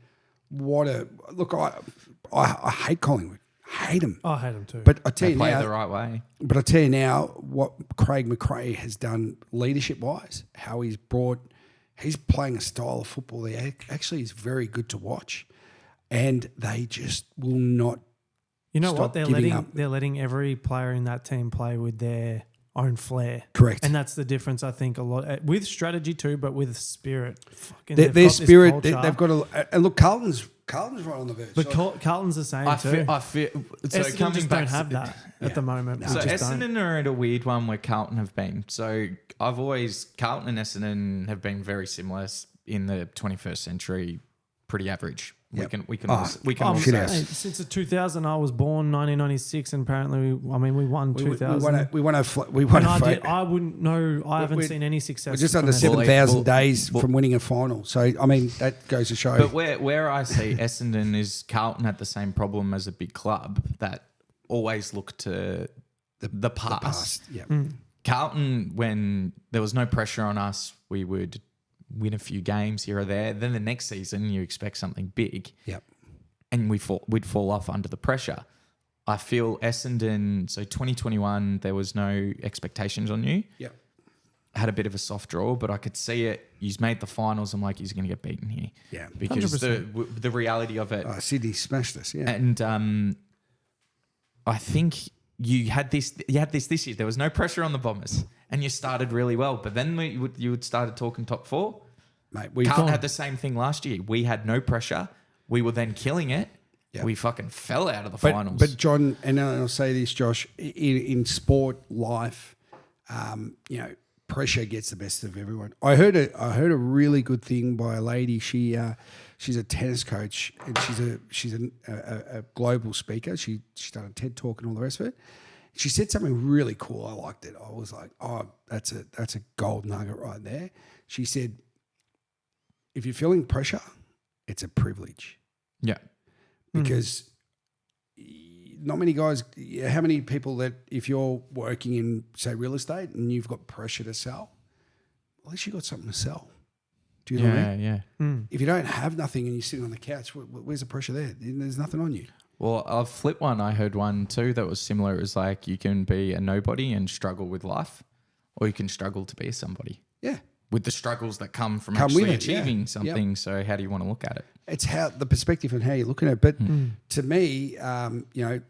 I hate Collingwood. Hate them. I hate them too. But I tell They you play now, the right way. But I tell you now, what Craig McRae has done leadership-wise, how he's playing a style of football that actually is very good to watch, and they just will not. You know what? They're letting every player in that team play with their own flair. Correct. And that's the difference, I think, a lot with strategy too, but with spirit. Their spirit, they've got a and look. Carlton's right on the verge. But Carlton's the same too. I feel so. Essendon just don't have that at the moment. So Essendon are at a weird one where Carlton have been. So Carlton and Essendon have been very similar in the 21st century, pretty average. Yep. We can all say. Since the 2000, I was born 1996, and apparently, we won 2000. We won I wouldn't know. I haven't seen any success. We're just under 7,000 days from winning a final. So that goes to show. But where I see Essendon is Carlton had the same problem as a big club that always looked to the past. Yeah. Carlton, when there was no pressure on us, we would win a few games here or there. Then the next season, you expect something big. Yep. And we'd fall off under the pressure. I feel Essendon, so 2021, there was no expectations on you. Yep. had a bit of a soft draw, but I could see it. He's made the finals. I'm like, he's going to get beaten here. Yeah. Because 100%. the reality of it. Sydney smashed us, yeah. And I think you had this year. There was no pressure on the Bombers, and you started really well. But then you would started talking top four. Mate, Carlton had the same thing last year. We had no pressure. We were then killing it. Yeah. We fucking fell out of the finals. But John, and I'll say this, Josh, in sport, life, pressure gets the best of everyone. I heard a really good thing by a lady. She's a tennis coach, and she's a global speaker. She's done a TED talk and all the rest of it. She said something really cool. I liked it. I was like, oh, that's a gold nugget right there. She said, if you're feeling pressure, it's a privilege. yeah. Because not many guys, how many people that if you're working in, say, real estate and you've got pressure to sell, at least you've got something to sell. Do you know what I mean? Yeah. If you don't have nothing and you're sitting on the couch, where's the pressure there? There's nothing on you. Well, I've flipped one. I heard one too that was similar. It was like you can be a nobody and struggle with life, or you can struggle to be somebody. Yeah. With the struggles that come from Come actually with it, achieving yeah. something. Yep. So how do you want to look at it? It's how the perspective and how you're looking at it. But to me,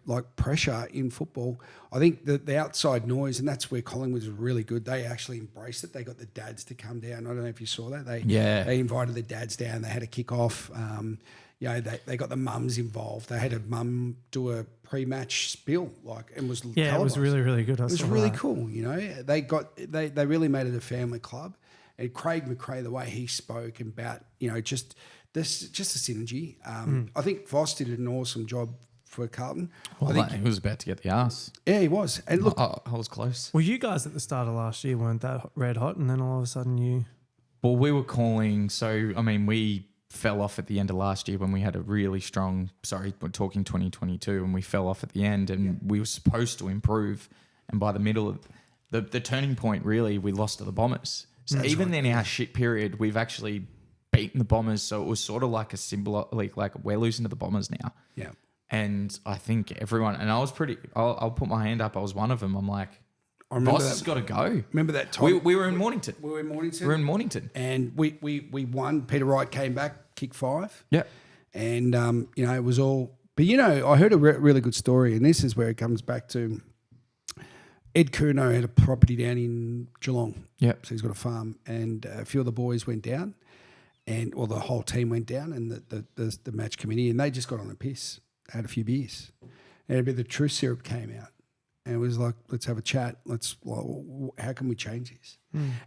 like pressure in football, I think the outside noise, and that's where Collingwood was really good. They actually embraced it. They got the dads to come down. I don't know if you saw that. They invited the dads down. They had a kick off. They got the mums involved. They had a mum do a pre-match spiel, and was Yeah, it was televised. really, really good. It was really cool. They really made it a family club. And Craig McRae, the way he spoke about, just a synergy. I think Voss did an awesome job for Carlton. Well, I think he was about to get the ass. yeah, he was. And look, I was close. Well, you guys at the start of last year weren't that red hot, and then all of a sudden you... Well, we were calling. So, I mean, we fell off at the end of last year when we had a really strong, we're talking 2022, and we fell off at the end, and we were supposed to improve. And by the middle of the turning point, really, we lost to the Bombers. So even then, our shit period, we've actually beaten the Bombers. So it was sort of like a symbol, like we're losing to the Bombers now. yeah, And I think everyone, and I was I'll put my hand up. I was one of them. I'm like, I remember Boss has got to go. Remember that time? We were in Mornington. We were in Mornington. We were in Mornington. And we won. Peter Wright came back, kicked 5. Yeah. And, it was all... But, I heard a really good story, and this is where it comes back to... Ed Curnow had a property down in Geelong. Yep. So he's got a farm, and a few of the boys went down, the whole team went down, and the match committee, and they just got on a piss, had a few beers, and a bit of the truth syrup came out, and it was like, let's have a chat. How can we change this?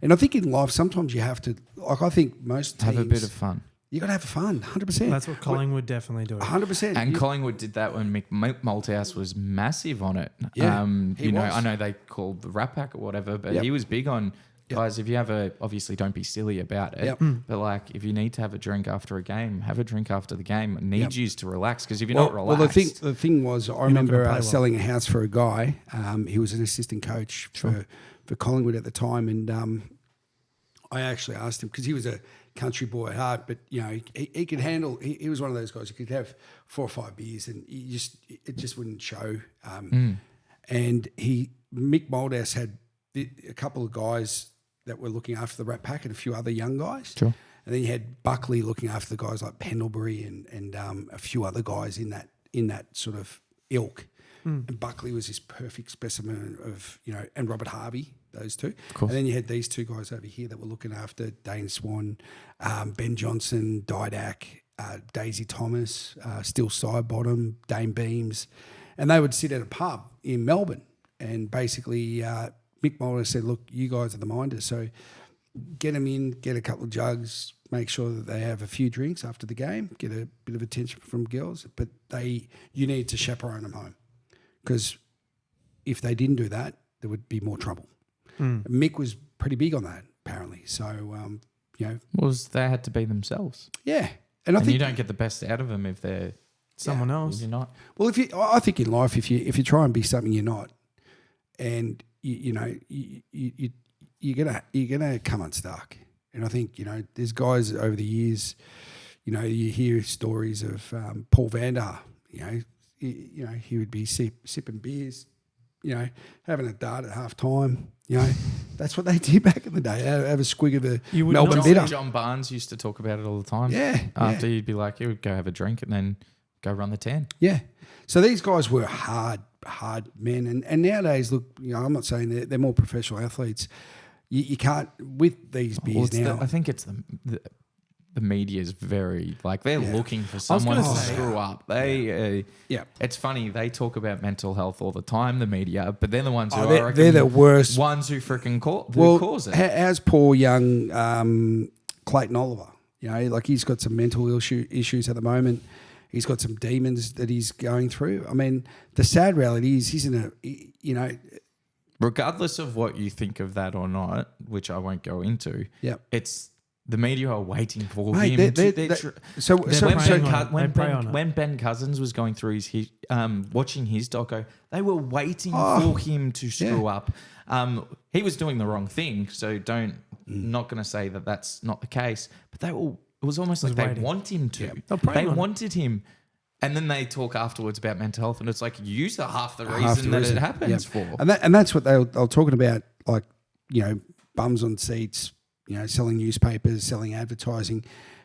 And I think in life sometimes you have to, I think most teams Have a bit of fun. You got to have fun, 100%. That's what Collingwood definitely do. 100%. And Collingwood did that when Mick Malthouse was massive on it. Yeah, he was. I know they called the Rat Pack or whatever, but Yep. he was big on, guys, if you have obviously don't be silly about it, Yep. but like if you need to have a drink after a game, have a drink after the game. I need you to relax, because if you're not relaxed... Well, the thing was, I remember play well. selling a house for a guy. He was an assistant coach for Collingwood at the time, and I actually asked him, because he was a country boy at heart, but he could handle. He was one of those guys who could have 4 or 5 beers, and it just wouldn't show. And Mick Malthouse had a couple of guys that were looking after the Rat Pack and a few other young guys. Sure. And then you had Buckley looking after the guys like Pendlebury and a few other guys in that sort of ilk. And Buckley was this perfect specimen of, and Robert Harvey, those two. And then you had these two guys over here that were looking after Dane Swan, Ben Johnson, Didak, Daisy Thomas, Still Sidebottom, Dame Beams. And they would sit at a pub in Melbourne, and basically Mick Mulder said, look, you guys are the minders, so get them in, get a couple of jugs, make sure that they have a few drinks after the game, get a bit of attention from girls, but you need to chaperone them home, because if they didn't do that, there would be more trouble. Mick was pretty big on that, apparently. So, they had to be themselves. Yeah. And I think you don't get the best out of them if they're Someone else. You're not. Well, I think in life, if you try and be something you're not, and you're gonna come unstuck. And I think there's guys over the years, you hear stories of Paul Vander. He would be sipping beers, having a dart at half time. That's what they did back in the day. Have a squig of the You would Melbourne not- bitter. John Barnes used to talk about it all the time. Yeah, After yeah. he'd be like, he would go have a drink and then go run the 10. Yeah. So these guys were hard men. And nowadays, look, I'm not saying they're more professional athletes. You can't, with these beers now. I think it's the media is very, like, they're looking for was someone gonna to say- screw up. They, Yeah. It's funny, they talk about mental health all the time, the media, but they're the ones who they're the worst. ones who freaking cause it. How's poor young Clayton Oliver? Like he's got some mental issues at the moment. He's got some demons that he's going through. I mean, the sad reality is he's in a, Regardless of what you think of that or not, which I won't go into, Yep. it's the media are waiting for Mate, him. When Ben Cousins was going through his watching his doco, they were waiting for him to screw up. He was doing the wrong thing, so not going to say that that's not the case. But it was almost like waiting. they want him to. Yep. They wanted him. And then they talk afterwards about mental health, and it's like use half the reason that it happens for. And that's what they were talking about, like, bums on seats, selling newspapers, selling advertising.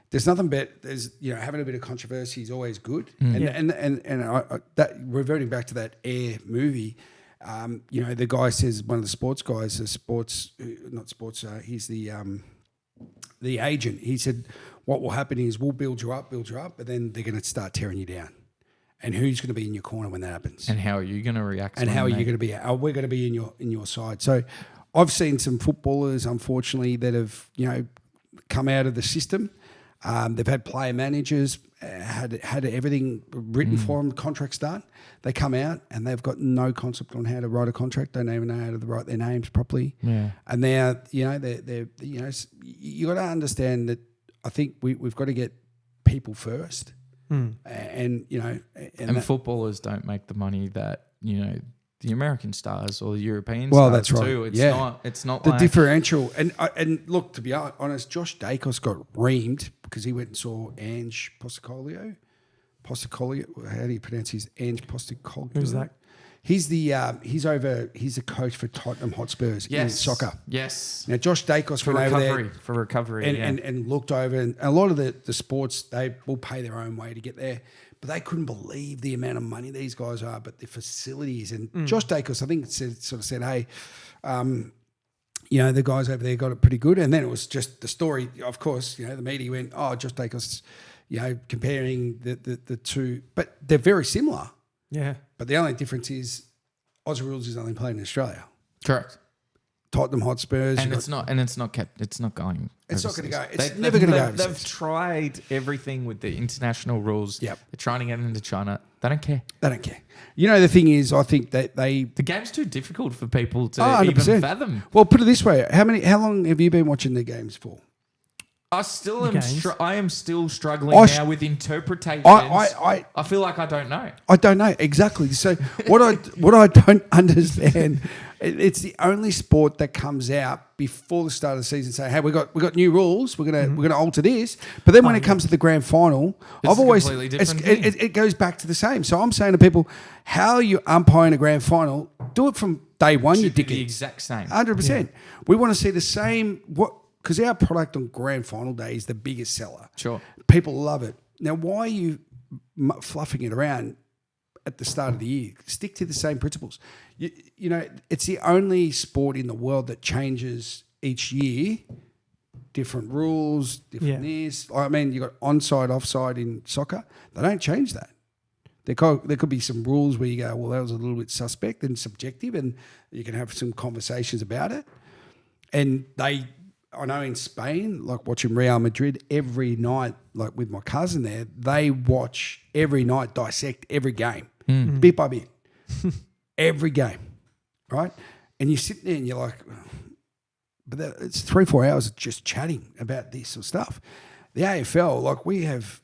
There's nothing better. There's having a bit of controversy is always good. And that reverting back to that Air movie, the guy says, one of the sports guys, he's the agent. He said, what will happen is we'll build you up, but then they're going to start tearing you down. And who's going to be in your corner when that happens? And how are you going to react? And how are you going to be? We're going to be in your side. So I've seen some footballers, unfortunately, that have come out of the system. They've had player managers, had everything written for them, contracts done. They come out and they've got no concept on how to write a contract. Don't even know how to write their names properly. Yeah. And now they're you got to understand that. I think we've got to get people first, and footballers don't make the money that the American stars or the European well, stars that's right. do. It's not the like differential. And look, to be honest, Josh Dacos got reamed because he went and saw Ange Postecoglou. How do you pronounce his Ange Postecoglou? Who's that? He's the coach for Tottenham Hotspurs in soccer. Yes. Now Josh Dacos For went recovery. over there For recovery. and looked over, and a lot of the sports, they will pay their own way to get there, but they couldn't believe the amount of money these guys are, but the facilities. And Josh Dacos, I think, said, hey, the guys over there got it pretty good. And then it was just the story, of course, the media went, oh, Josh Dacos, comparing the two, but they're very similar. Yeah. But the only difference is Aussie Rules is only played in Australia. Correct. Tottenham Hotspurs. And it's not going. It's not going to go. It's They've never going to go. They've tried everything with the international rules. Yep. They're trying to get into China. They don't care. They don't care. The thing is, I think that the game's too difficult for people to 100%. even fathom. Well, put it this way: how long have you been watching the games for? I still am. Games. I am still struggling I- now with interpretations. I feel like I don't know. I don't know exactly. So what I don't understand, it's the only sport that comes out before the start of the season saying, "Hey, we got new rules. We're gonna alter this." But then when it comes to the grand final, It's a completely different thing. it goes back to the same. So I'm saying to people, how you umpiring a grand final? Do it from day one. You Should be dickhead. the exact same. 100%. We want to see the same because our product on grand final day is the biggest seller. Sure. People love it. Now, why are you fluffing it around at the start of the year? Stick to the same principles. It's the only sport in the world that changes each year. Different rules, different this. I mean, you got onside, offside in soccer. They don't change that. There could be some rules where you go, well, that was a little bit suspect and subjective, and you can have some conversations about it. And I know in Spain, like watching Real Madrid every night, like with my cousin there, they watch every night, dissect every game, bit by bit, every game, right? And you sit there and you're like, but it's 3-4 hours of just chatting about this sort of stuff. The AFL, like we have,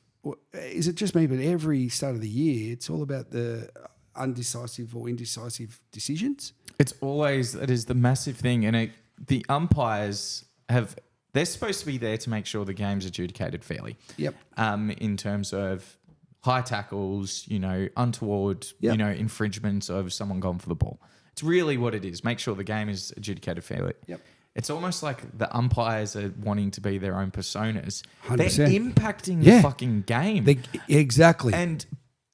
is it just me, but every start of the year, it's all about the undecisive or indecisive decisions. It is the massive thing, and the umpires they're supposed to be there to make sure the game's adjudicated fairly. Yep. In terms of high tackles, untoward, Yep. Infringements of someone gone for the ball. It's really what it is. Make sure the game is adjudicated fairly. Yep. it's almost like the umpires are wanting to be their own personas. 100%. They're impacting the fucking game. Exactly.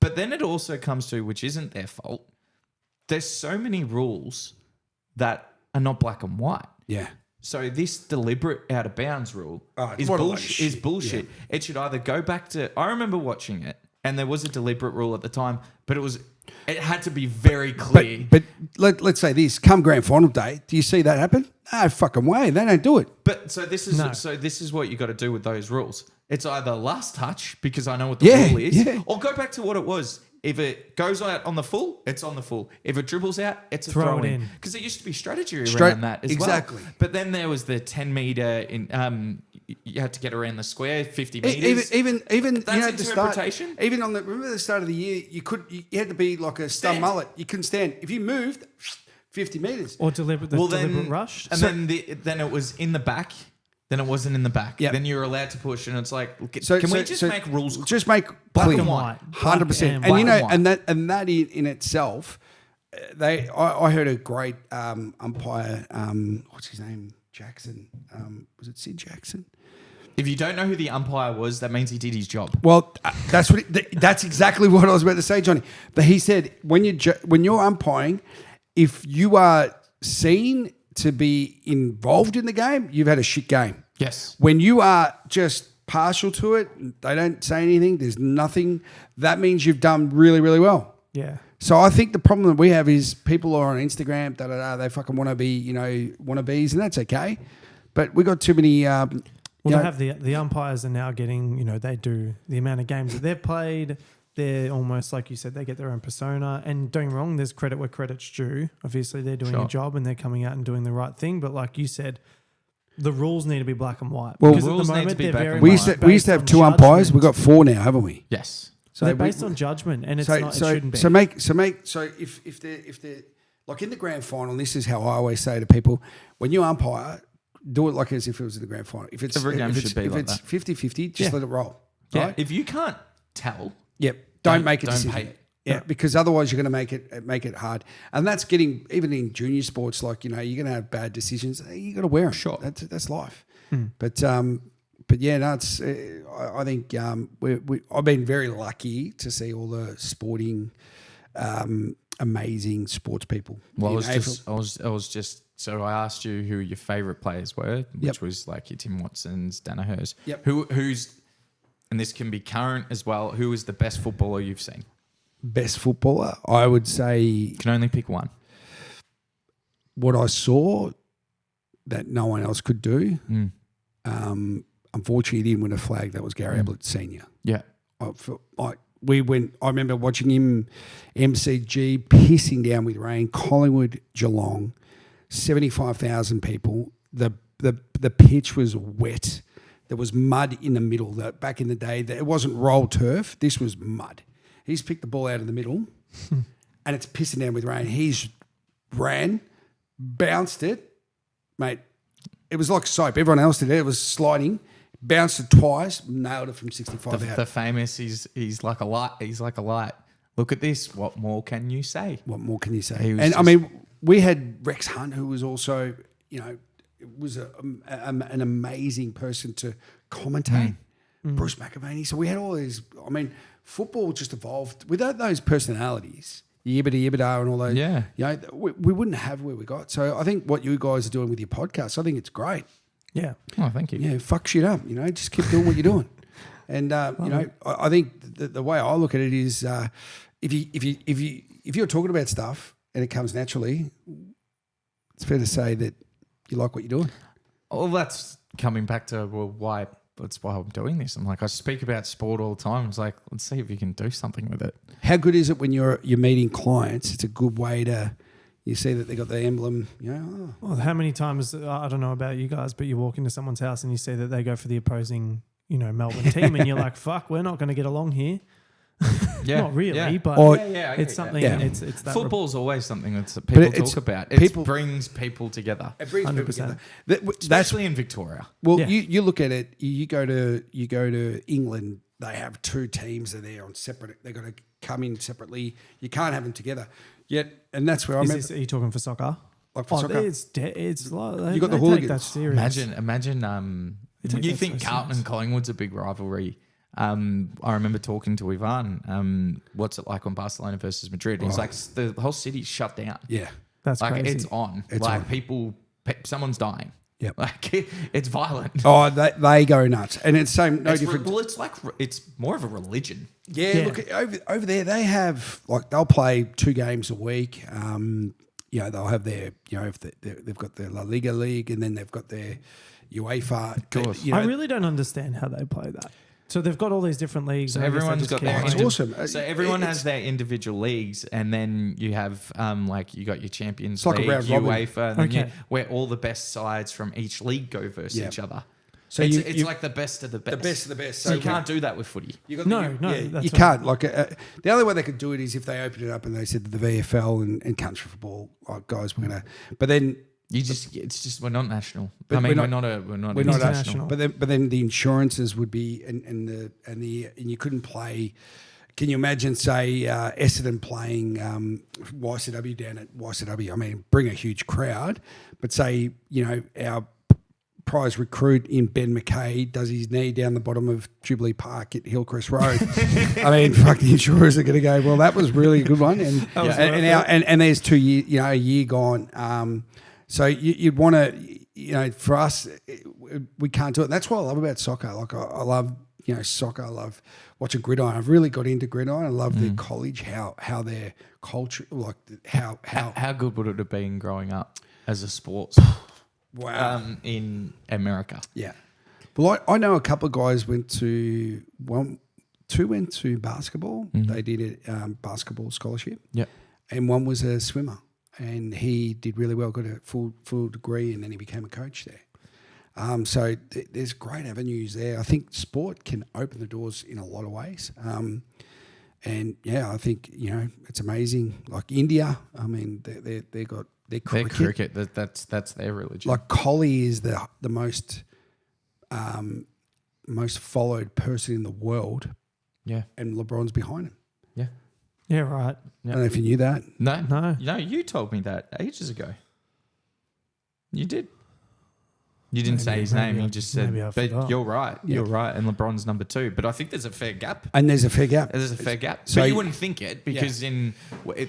But then it also comes to, which isn't their fault, there's so many rules that are not black and white. Yeah. So this deliberate out of bounds rule is what a load of bullshit. Is bullshit. Yeah. It should either go back to. I remember watching it, and there was a deliberate rule at the time, but it had to be very clear. But let's say this: come grand final day, do you see that happen? No fucking way. They don't do it. But so this is No. this is what you got to do with those rules. It's either last touch because I know what the rule is, or go back to what it was. If it goes out on the full, it's on the full. If it dribbles out, it's a Throw throw it in. in. Because there used to be strategy around that as exactly. well. But then there was the 10 meter in. You had to get around the square, 50 meters. Even That's you know, at the start, interpretation? even on remember the start of the year, you had to be like a stump Stand. mullet. You couldn't stand. If you moved 50 meters. Or deliberate rush. And then it was in the back. Then it wasn't in the back. Yep. Then you were allowed to push, and it's like, can So we just make rules? Just make Black clear. and white. 100%. Black And you know, and white. and that in itself, I heard a great umpire. What's his name? Jackson. Was it Sid Jackson? If you don't know who the umpire was, that means he did his job. Well, that's exactly what I was about to say, Johnny. But he said when you're umpiring, if you are seen to be involved in the game, you've had a shit game. Yes. When you are just partial to it, they don't say anything, there's nothing, that means you've done really, really well. Yeah. So I think the problem that we have is people are on Instagram, they fucking want to be, wannabes, and that's okay. But we got too many. Well, they have the umpires are now getting, they do the amount of games that they've played. They're almost, like you said, they get their own persona. And don't get me wrong, there's credit where credit's due. Obviously, they're doing a job and they're coming out and doing the right thing. But like you said, the rules need to be black and white. Well, because rules at the need to moment, be they're black very and we much used to have based two on umpires. We've got judgment. 4 now, haven't we? Yes. So They're based on judgment, and it shouldn't be. So if they're like in the grand final, and this is how I always say to people, when you umpire, do it like as if it was in the grand final. If it's Every game should be like that. 50-50, just let it roll. Yeah. Right? If you can't tell, Yep. Don't make a don't decision. pay. Yeah, because otherwise you're going to make it hard, and that's getting even in junior sports. Like you're going to have bad decisions. You got to wear them. Sure. That's life. But yeah, no, it's. I think I've been very lucky to see all the sporting, amazing sports people. well, I was just. So I asked you who your favourite players were, which was like your Tim Watsons, Danahers. Yep. Who's, and this can be current as well. Who is the best footballer you've seen? best footballer, I would say You can only pick one. what I saw that no one else could do. Unfortunately, he didn't win a flag. That was Gary Ablett Senior. Yeah. I remember watching him MCG pissing down with rain. Collingwood, Geelong, 75,000 people. The pitch was wet. There was mud in the middle. Back in the day, it wasn't rolled turf. This was mud. He's picked the ball out of the middle, and it's pissing down with rain. He's ran, bounced it, mate. It was like soap. Everyone else did it. It was sliding. Bounced it twice, nailed it from 65 out. The famous, he's like a light. He's like a light. Look at this. What more can you say? What more can you say? He was And I just- mean, we had Rex Hunt, who was also, was an amazing person to commentate. Bruce McAvaney. So we had all these. I mean, football just evolved without those personalities. Yibba and all those. Yeah. We wouldn't have where we got. So I think what you guys are doing with your podcast, I think it's great. Yeah. Oh, thank you. Yeah, fuck shit up. Just keep doing what you're doing. And I think the way I look at it is, if you're talking about stuff and it comes naturally, it's fair to say that you like what you're doing. Well, that's coming back to why. That's why I'm doing this. I'm like, I speak about sport all the time. It's like, let's see if you can do something with it. How good is it when you're meeting clients? It's a good way to. You see that they got the emblem. Well, how many times, I don't know about you guys, but you walk into someone's house and you see that they go for the opposing, Melbourne team, and you're like, fuck, we're not going to get along here. Yeah, Not really, yeah. but Or- I it's get something. Yeah. It's that Football's always something that people it's- talk about. It people- brings people together, It brings people 100%. together. That's especially in Victoria. well. Yeah. You look at it. You go to England. They have two teams. They're there on separate. They've got to come in separately. You can't have them together. Yet, and that's where I remember. Are you talking for soccer? Like for soccer. It's like You got the they take hooligans. that serious. Imagine. take You that think so Carlton serious. and Collingwood's a big rivalry? I remember talking to Ivan. What's it like on Barcelona versus Madrid? It's like the whole city's shut down. Yeah. That's Like crazy. it's on. It's like on. someone's dying. Yep. Like it's violent. Oh, they go nuts. And it's same, no different. Well, it's more of a religion. Yeah, look, over there, they have, like, they'll play 2 games a week. They'll have their, if they've got their La Liga league and then they've got their UEFA. Of course. I really don't understand how they play that. So they've got all these different leagues. So and I guess they everyone's just got keep their playing. It's awesome. So everyone It's- has their individual leagues, and then you have you got your Champions It's like a League, round robin. UEFA, and then Okay. where all the best sides from each league go versus Yeah. each other. So So you- it's you- like the best of the best. the best of the best. So you can't do that with footy. You got No, that's you right. can't. Like the only way they could do it is if they opened it up and they said that the VFL and country football, like, guys, we're gonna. But then It's just we're not national. But I mean, we're we're not- not we're not international. But then the insurances would be and you couldn't play. Can you imagine, say, Essendon playing YCW down at YCW? I mean, bring a huge crowd, but say our prize recruit in Ben McKay does his knee down the bottom of Jubilee Park at Hillcrest Road. I mean, fuck, the insurers are going to go, well, that was really a good one, and there's 2 years, a year gone. So you'd want to, for us, we can't do it. And that's what I love about soccer. Like I love, soccer. I love watching gridiron. I've really got into gridiron. I love the college, how their culture, like How good would it have been growing up as a sports in America? Yeah. Well, I know a couple of guys two went to basketball. They did a basketball scholarship. Yeah. And one was a swimmer. And he did really well, got a full degree, and then he became a coach there. So there's great avenues there. I think sport can open the doors in a lot of ways. And yeah, I think it's amazing. Like India, I mean, they got their cricket. That's their religion. Like Kohli is the most most followed person in the world, yeah. and LeBron's behind him. Yeah. Yeah, right. I don't know if you knew that. No, you told me that ages ago. You did. You didn't say his name. You just said, maybe I but forgot. you're right. You're right. And LeBron's number 2. But I think there's a fair gap. And there's a fair gap. There's a fair gap. So but you wouldn't think it because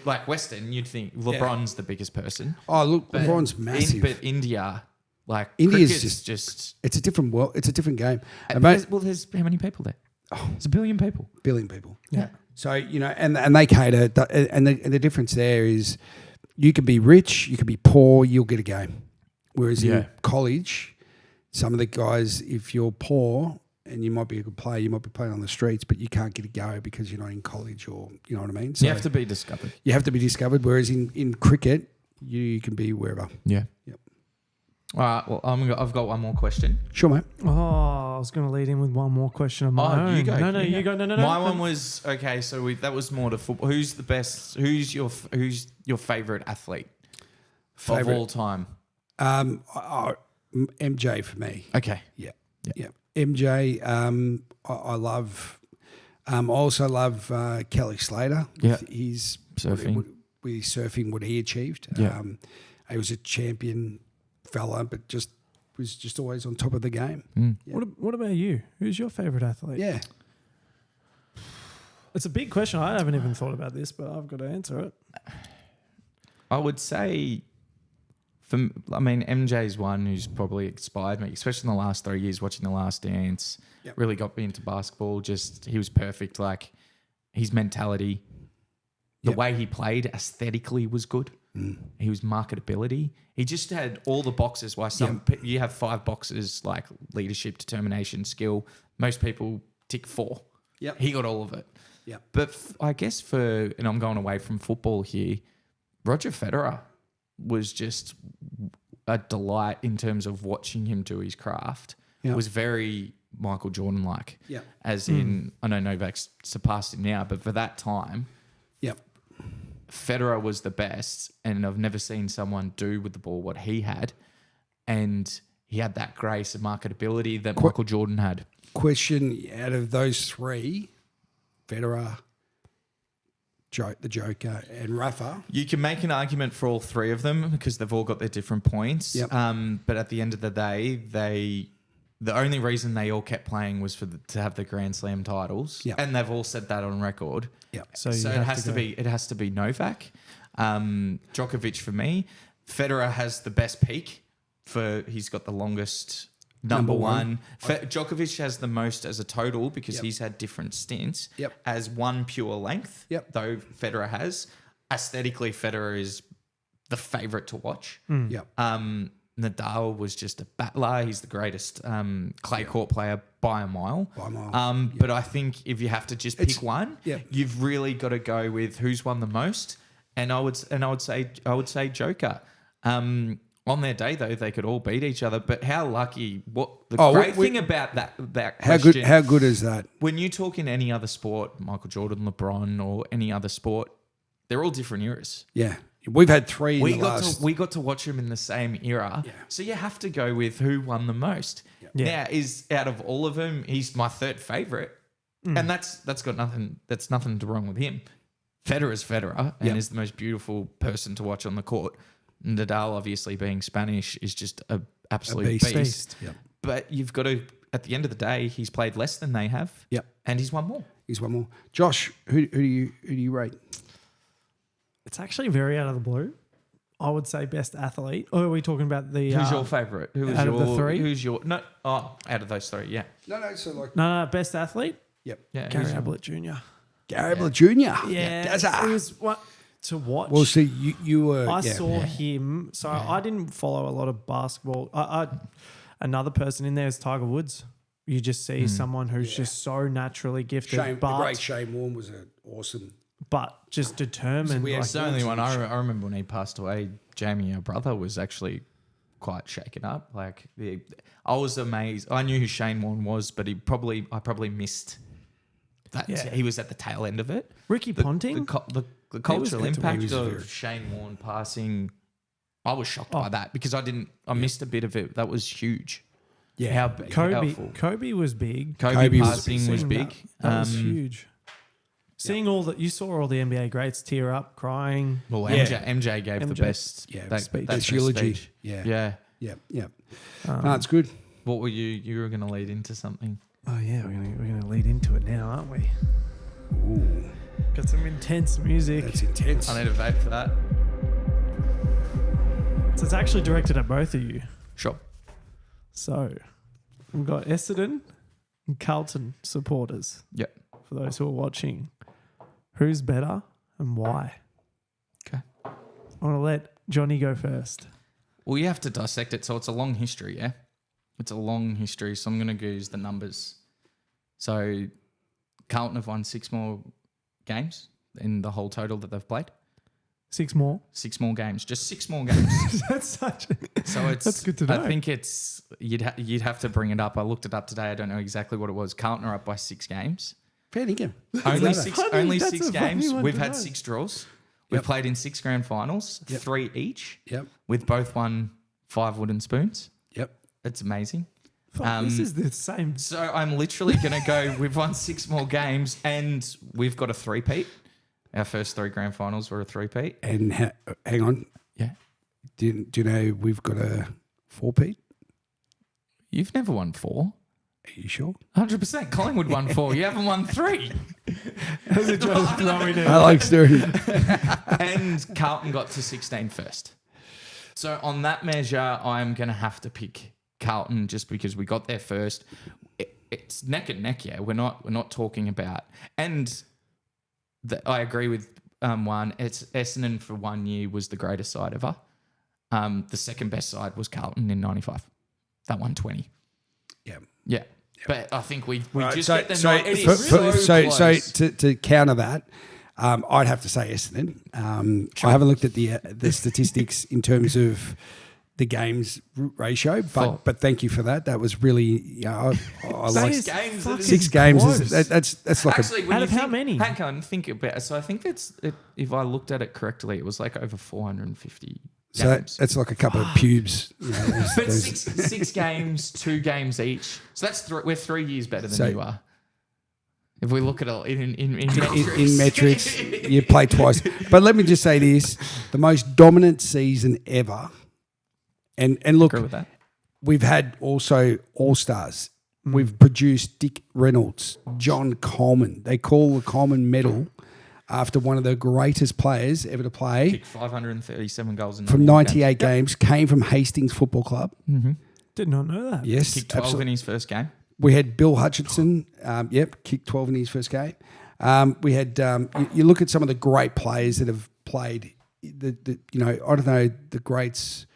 like Western, you'd think LeBron's the biggest person. Oh, look, But LeBron's massive. but India, like India's cricket's just it's a different world. It's a different game. And there's how many people there? It's 1 billion people. billion people. Yeah. So and they cater. And the difference there is, you can be rich, you can be poor, you'll get a game. Whereas in college, some of the guys, if you're poor and you might be a good player, you might be playing on the streets, but you can't get a go because you're not in college, or you know what I mean. So You have to be discovered. You have to be discovered. Whereas in cricket, you can be wherever. Yeah. Yep. All right. Well, I've got one more question. Sure, mate. Oh, I was going to lead in with one more question of my own. You go. No, you go. No. My one was okay. So that was more to football. Who's the best? Who's your favorite athlete of all time? MJ for me. Okay. Yeah. MJ. I love. I also love Kelly Slater. Yeah. With his Surfing. with his surfing, what he achieved. Yeah. He was a champion fella, but was just always on top of the game. Yeah. What about you? Who's your favorite athlete? Yeah. It's a big question. I haven't even thought about this, but I've got to answer it. I would say, MJ's one who's probably inspired me, especially in the last 3 years, watching The Last Dance. Yep. Really got me into basketball. He was perfect. Like his mentality, the way he played aesthetically was good. He was marketability. He just had all the boxes. Why you have 5 boxes like leadership, determination, skill. Most people tick 4. Yep. He got all of it. Yep. But I guess and I'm going away from football here, Roger Federer was just a delight in terms of watching him do his craft. Yep. Was very Michael Jordan-like. Yep. As in, I know Novak's surpassed him now, but for that time, Yep. Federer was the best, and I've never seen someone do with the ball what he had. And he had that grace and marketability that Michael Jordan had. Question: out of those 3, Federer, the Joker, and Rafa. You can make an argument for all three of them because they've all got their different points. Yep. But at the end of the day, the only reason they all kept playing was to have the Grand Slam titles, Yep. and they've all said that on record. Yeah. So, So you it have has to be Novak, Djokovic for me. Federer has the best peak he's got the longest number one. Djokovic has the most as a total because Yep. he's had different stints. Yep. As one pure length. Yep. Though Federer has. Aesthetically, Federer is the favourite to watch. Yeah. Nadal was just a battler. He's the greatest clay court player by a mile. By a mile. But I think if you have to just pick one, yeah. you've really got to go with who's won the most. And I would say Joker. On their day though, they could all beat each other. But how lucky! Great thing about that question, How good is that? when you talk in any other sport, Michael Jordan, LeBron, or any other sport, they're all different eras. Yeah. We've had three We in the last. we got to watch them in the same era, Yeah. so you have to go with who won the most. Yeah. Now, is out of all of them, he's my third favorite, and that's got nothing. That's nothing wrong with him. Federer's Federer, and Yep. is the most beautiful person to watch on the court. Nadal, obviously being Spanish, is just an absolute beast. Yep. But you've got to, at the end of the day, he's played less than they have. Yep. And he's won more. He's one more. Josh, who do you rate? It's actually very out of the blue. I would say best athlete. Or are we talking about the... Who's your favourite? Who is out your, of the three? Who's your... No, out of those three, yeah. No, so like No, best athlete? yep. Yeah. Gary who's your- Ablett Jr. Gary Ablett Jr. Yeah. That's It was what to watch. Well, see, you were. I yeah. saw him. So I didn't follow a lot of basketball. Another person in there is Tiger Woods. You just see someone who's just so naturally gifted, The great Shane Warne was an awesome. but just determined. We had Like, It's the only one I remember when he passed away. Jamie, our brother, was actually quite shaken up. I was amazed. I knew who Shane Warne was, but I probably missed that. Yeah. He was at the tail end of it. Ricky Ponting. The cultural good to impact me. of Shane Warne passing, I was shocked by that because I missed a bit of it. That was huge. Yeah. How big? Kobe was big. Kobe was passing was Seeing big. That was huge. Seeing you saw all the NBA greats tear up, crying. Well, Yeah. MJ gave the MJ. best. Yeah, speech. that That's best eulogy. speech. Yeah. Yeah. Yeah. No, it's good. What were you? You were going to lead into something. Oh yeah, we're gonna lead into it now, aren't we? Ooh, Got some intense music. that's intense. I need a vote for that. So it's actually directed at both of you. Sure. So we've got Essendon and Carlton supporters. Yep. For those who are watching, who's better and why? Okay. I want to let Johnny go first. Well, you have to dissect it. So it's a long history, yeah? It's a long history. So I'm going to use the numbers. So Carlton have won 6 more games in the whole total that they've played. 6 more. 6 more games. Just 6 more games. That's such. So it's. That's good to know. I think it's. You'd have to bring it up. I looked it up today. I don't know exactly what it was. Carlton are up by 6 games. Fair dinkum. Only six. Funny, Only that's 6 a funny games. one We've to had know. 6 draws. We've Yep. played in 6 grand finals, Yep. 3 each. Yep. We've both won 5 wooden spoons. Yep. It's amazing. Fuck, this is the same. So I'm literally going to go, we've won 6 more games and we've got a 3-peat. Our first 3 grand finals were a 3-peat. And hang on. Yeah. Do you know we've got a 4-peat? You've never won 4. Are you sure? 100%. Collingwood won 4. You haven't won 3. How's it just throwing it? I like stories. And Carlton got to 16 first. So on that measure, I'm going to have to pick Carlton just because we got there first. It's neck and neck, yeah. We're not talking about... And I agree with Juan. It's Essendon for 1 year was the greatest side ever. The second best side was Carlton in 95. That won 20. Yeah. Yeah. But I think we Right, just so, get the so, night. It for- is for- so so close. to counter that, I'd have to say Essendon. I haven't looked at the statistics in terms of the games ratio, but thank you for that. That was really I like is 6 games. fucking 6 games. close. That's like Actually, when Out you of how think- many? Hang on, think about it. So I think if I looked at it correctly, it was like over 450 so games. that's like a couple of pubes. You know, But those- six games, 2 games each. So that's we're 3 years better than So- you are. If we look at it in in metrics, you play twice. But let me just say this: the most dominant season ever. And look, agree with that. we've had also all-stars. We've produced Dick Reynolds, John Coleman. They call the Coleman Medal after one of the greatest players ever to play. Kicked 537 goals in From 98 98 games, came from Hastings Football Club. Mm-hmm. Did not know that. Yes, Kicked 12 absolutely. in his first game. We had Bill Hutchinson, kicked 12 in his first game. We had, you look at some of the great players that have played, I don't know, the greats.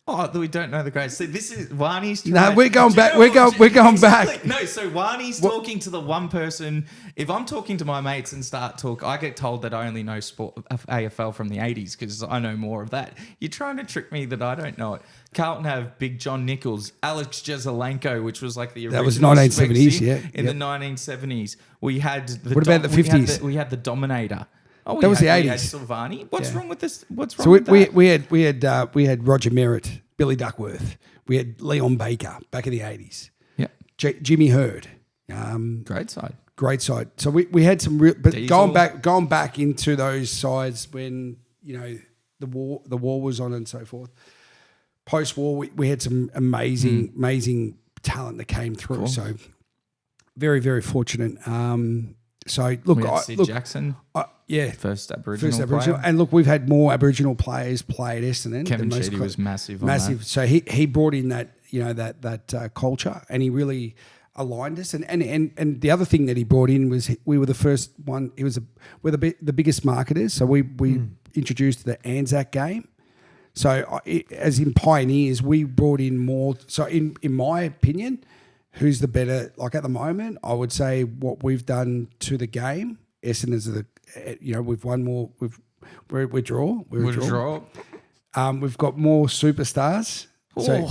Oh, we don't know the greats. See, this is Wani's. No, we're going back. We're going back. No, so Wani's talking to the one person. If I'm talking to my mates and start talk, I get told that I only know sport AFL from the 80s because I know more of that. You're trying to trick me that I don't know it. Carlton have Big John Nichols, Alex Jezelenko, which was like the original. That was 1970s, yeah. In the 1970s, we had. What about the 50s? We had the Dominator. Oh, That was the We had 80s. Silvani. What's wrong with this? What's wrong So with that? we had Roger Merritt, Billy Duckworth. We had Leon Baker back in the 80s. Yeah, Jimmy Hurd. great side. Great side. So we had some real, but Diesel. going back into those sides when the war was on and so forth. Post war, we had some amazing talent that came through. Cool. So very, very fortunate. So look, We had Sid Jackson, first Aboriginal player. and look, we've had more Aboriginal players play at Essendon. Kevin than most Sheedy was massive. On massive. that. So he brought in that that culture, and he really aligned us. And the other thing that he brought in was we were the first one. We're the biggest marketers. So we introduced the Anzac game. So as in pioneers, we brought in more. So in my opinion, who's the better? Like at the moment, I would say what we've done to the game. Essendon is we've won more. We're draw. We're a draw. We've got more superstars. So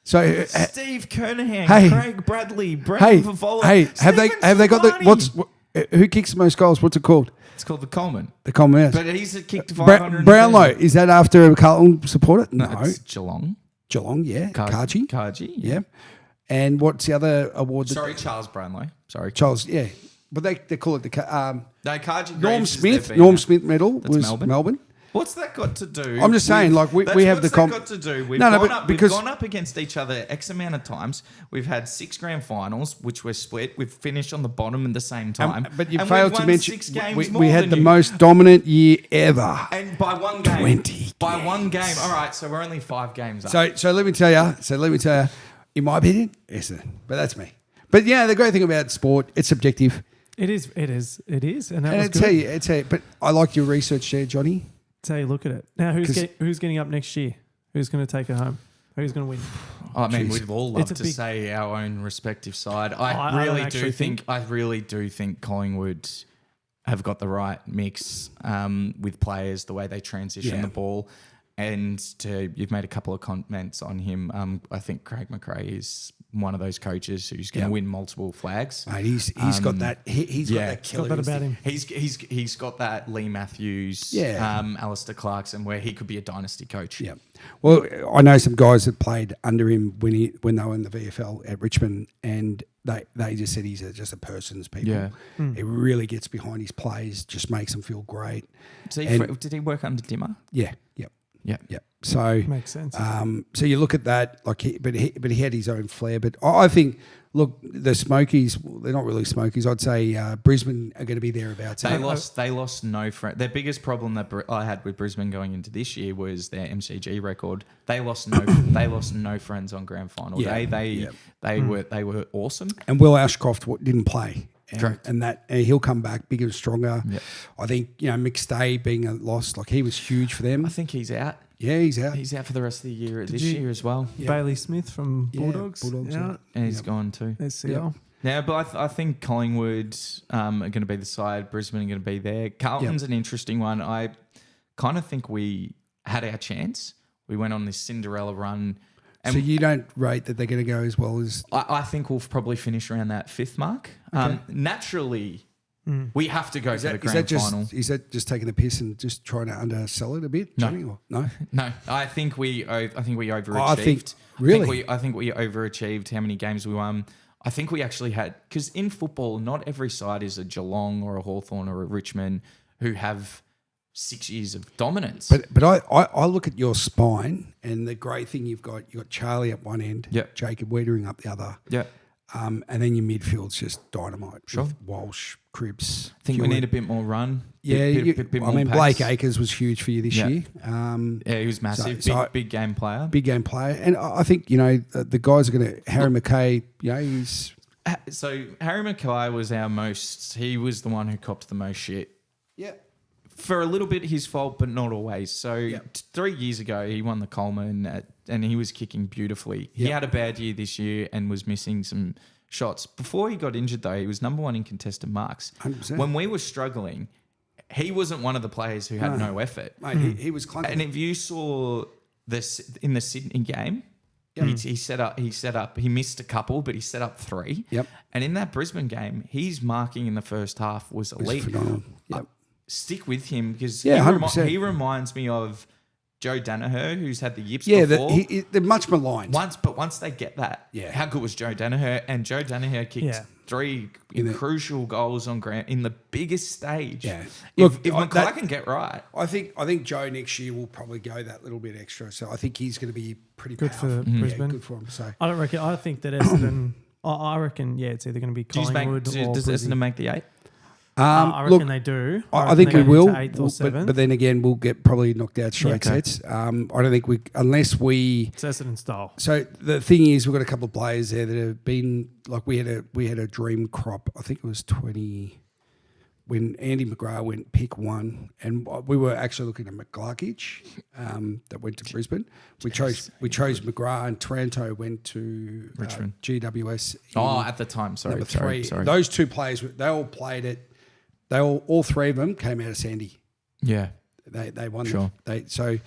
Steve Kernahan, Hey. Craig Bradley, Brett Favola. Have they got the who kicks the most goals? What's it called? It's called the Coleman. The Commonwealth. But he's kicked 500. Brownlow, is that after a Carlton supporter? No. It's Geelong. Geelong, yeah. Kaji. Kaji. Yeah. And what's the other award? Sorry, Charles Brownlow. Sorry. Charles, yeah. But they call it the No, Kaji Norm Graves is Smith. their Norm beaner. Smith medal That's was Melbourne. What's that got to do? I'm just saying, like, we have the got to do. We've No, gone but up, because- we've gone up against each other X amount of times. We've had 6 grand finals, which were split. We've finished on the bottom at the same time. But you And failed we've to won mention 6 games we more had than the you. most dominant year ever. And by one game. 20 By one game. All right, so we're only 5 games up. So let me tell you, in my opinion, Essendon. But that's me. But yeah, the great thing about sport, it's subjective. It is. And that And was I good. tell you, but I like your research there, Johnny. That's how you look at it. Now, who's getting up next year? Who's going to take it home? Who's going to win? I mean, Jeez. we'd all love It's a to big- say our own respective side. I I don't really actually do think Collingwood have got the right mix with players, the way they transition the ball. And you've made a couple of comments on him. I think Craig McRae is one of those coaches who's going to win multiple flags. Mate, he's got that. He's got that killer. Got that about him. He's got that Lee Matthews, Alistair Clarkson, where he could be a dynasty coach. Yeah. Well, I know some guys that played under him when they were in the VFL at Richmond, and they just said he's just a person's people. Yeah. He really gets behind his plays, just makes them feel great. So did he work under Dimmer? Yeah. Yep. Yeah. Yep. So Makes sense. so you look at that, but he had his own flair. But I think, look, the Smokies, they're not really Smokies. I'd say Brisbane are going to be thereabouts. They lost no friend. Their biggest problem that I had with Brisbane going into this year was their MCG record. They lost no friends on grand final day. They were awesome. And Will Ashcroft didn't play. Correct. And he'll come back bigger and stronger. Yep. I think, McStay being a loss, like he was huge for them. I think he's out. Yeah, he's out. He's out for the rest of the year this you- year as well. Bailey Smith from Bulldogs. Bulldogs, Yeah. And he's gone too. SCL. Yeah, but I think Collingwood are going to be the side. Brisbane are going to be there. Carlton's an interesting one. I kind of think we had our chance. We went on this Cinderella run. And So you don't rate that they're going to go as well as... I think we'll probably finish around that 5th mark. Naturally, we have to go for the grand final. Is that just taking the piss and just trying to undersell it a bit, Johnny? Or no? No, I think we overachieved. really? I think we overachieved how many games we won. I think we actually had, because in football, not every side is a Geelong or a Hawthorn or a Richmond who have 6 years of dominance. But I look at your spine, and the great thing you've got Charlie at one end, Yep. Jacob Wiedering up the other, Yeah. and then your midfield's just dynamite. Sure. With Walsh, Cripps. I think we Hewitt. need a bit more run. Yeah, bit I more mean, pace. Blake Acres was huge for you this Yeah. year. Yeah, he was massive. Big game player. Big game player. And I think, the guys are going to, Harry McKay, he's... So Harry Mackay was he was the one who copped the most shit. Yeah. For a little bit his fault, but not always. So 3 years ago, he won the Coleman and he was kicking beautifully. He had a bad year this year and was missing some shots. Before he got injured, though, he was number one in contested marks. 100%. When we were struggling, he wasn't one of the players who had no effort. Mate, he was clunky. And if you saw this in the Sydney game, he set up. He missed a couple, but he set up 3. Yep. And in that Brisbane game, his marking in the first half was elite. phenomenal. Yep. Stick with him because 100%. he reminds me of Joe Danaher, who's had the yips Yeah, before. they're much maligned. Once they get that, how good was Joe Danaher? And Joe Danaher kicked 3 crucial goals on ground in the biggest stage. Yeah. If Mackay can get right, I think Joe next year will probably go that little bit extra. So I think he's going to be pretty Good powerful. for Brisbane. Yeah, good for him. So I think that Essendon. I reckon. Yeah, it's either going to be Collingwood does or Brisbane. Essendon make the 8? I reckon they do. I think we they go will, into 8th or 7th. but then again, we'll get probably knocked out straight Yeah, okay. sets. I don't think unless we. It's Essendon style. So the thing is, we've got a couple of players there that have been like we had a dream crop. I think it was 20 when Andy McGrath went pick 1, and we were actually looking at McGlarkage that went to Brisbane. We chose McGrath, and Taranto went to Richmond. GWS. At the time, sorry, number 3. sorry. Those 2 players, they all played it. All 3 of them came out of Sandy. Yeah, They won. Sure. So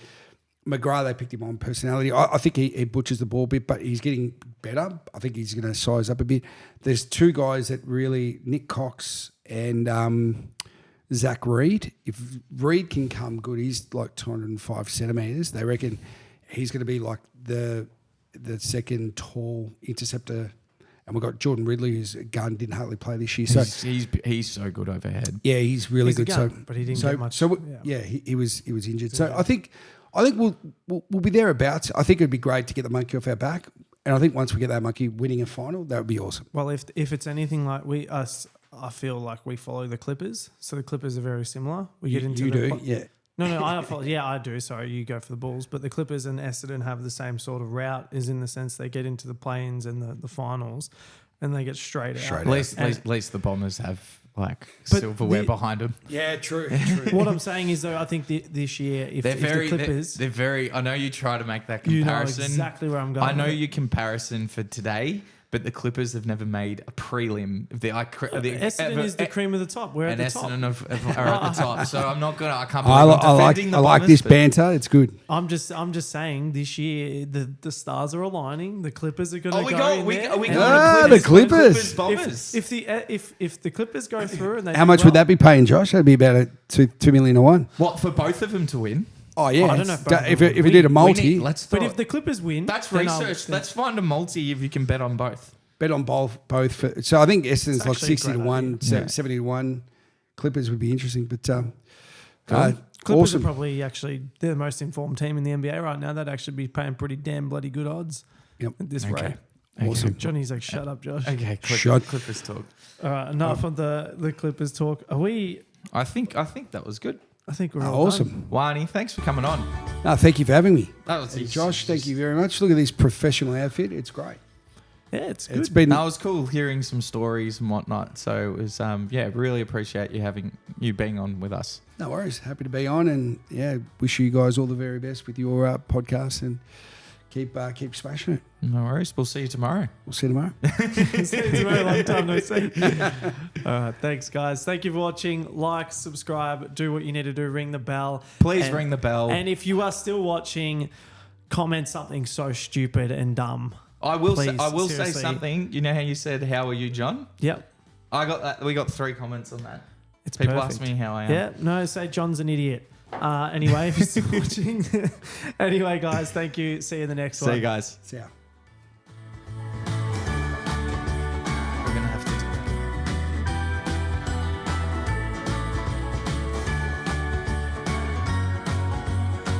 McGrath, they picked him on personality. I think he butchers the ball a bit, but he's getting better. I think he's going to size up a bit. There's 2 guys that really, Nick Cox and Zach Reed. If Reed can come good, he's like 205 centimetres. They reckon he's going to be like the second tall interceptor. And we've got Jordan Ridley, who's a gun, didn't hardly play this year. So he's so good overhead. yeah, he's really He's a good. gun, but he didn't get much. So he was injured. So I think we'll be thereabouts. I think it'd be great to get the monkey off our back, and I think once we get that monkey winning a final, that would be awesome. Well, if it's anything like I feel like we follow the Clippers. So the Clippers are very similar. We get into You the do, yeah. No, I do. Sorry, you go for the Bulls. But the Clippers and Essendon have the same sort of route, is in the sense they get into the play-ins and the finals, and they get straight out. At least the Bombers have silverware behind them. Yeah, true. What I'm saying is, though, I think this year, if the Clippers, they're very. I know you try to make that you know comparison. exactly where I'm going. I know with it. your comparison for today, but the Clippers have never made a prelim. Essendon is the cream of the top. We're at and the top. Essendon are at the top. So I'm not gonna. I can't. I believe I'm like defending the I like Bombers, this but- banter. It's good. I'm just saying this year the stars are aligning. The Clippers are going to Oh, go. are we there, going and the Clippers. Bombers. If the Clippers go through and they How do much well, would that be paying, Josh? That'd be about $2 million to 1. What, for both of them to win? Oh yeah. I don't know if both of if them we win. did a multi, Let's. But if the Clippers win, that's then research. Let's find a multi if you can bet on both. bet on both. So I think Essendon's like actually a 60 to great 1, idea. 70 to 1. Clippers would be interesting, but Clippers awesome. are probably they're the most informed team in the NBA right now. They'd actually be paying pretty damn bloody good odds Yep. at this Okay. rate. Awesome. Johnny's like, shut up, Josh. Okay, Shut- Clippers talk. All right, enough of the Clippers talk. Are we? I think that was good. I think we're all done. Awesome. Wani, thanks for coming on. No, thank you for having me. That was And Josh, thank you very much. Look at this professional outfit. It's great. Yeah, it's good. It's been That was cool hearing some stories and whatnot. So it was, really appreciate you being on with us. no worries. Happy to be on, and wish you guys all the very best with your podcast, and keep smashing it. No worries. We'll see you tomorrow. We'll see you tomorrow. It's a very long time no see. All right, thanks, guys. Thank you for watching. Like, subscribe, do what you need to do. Ring the bell. Please And- ring the bell. And if you are still watching, comment something so stupid and dumb. I will Please, say seriously. something. You know how you said, "How are you, John?" Yep. I got that. We got 3 comments on that. It's People perfect. ask me how I am. Yeah, no, say John's an idiot. Anyway, if you're still watching. Anyway, guys, thank you. See you in the next one. See you guys. See ya.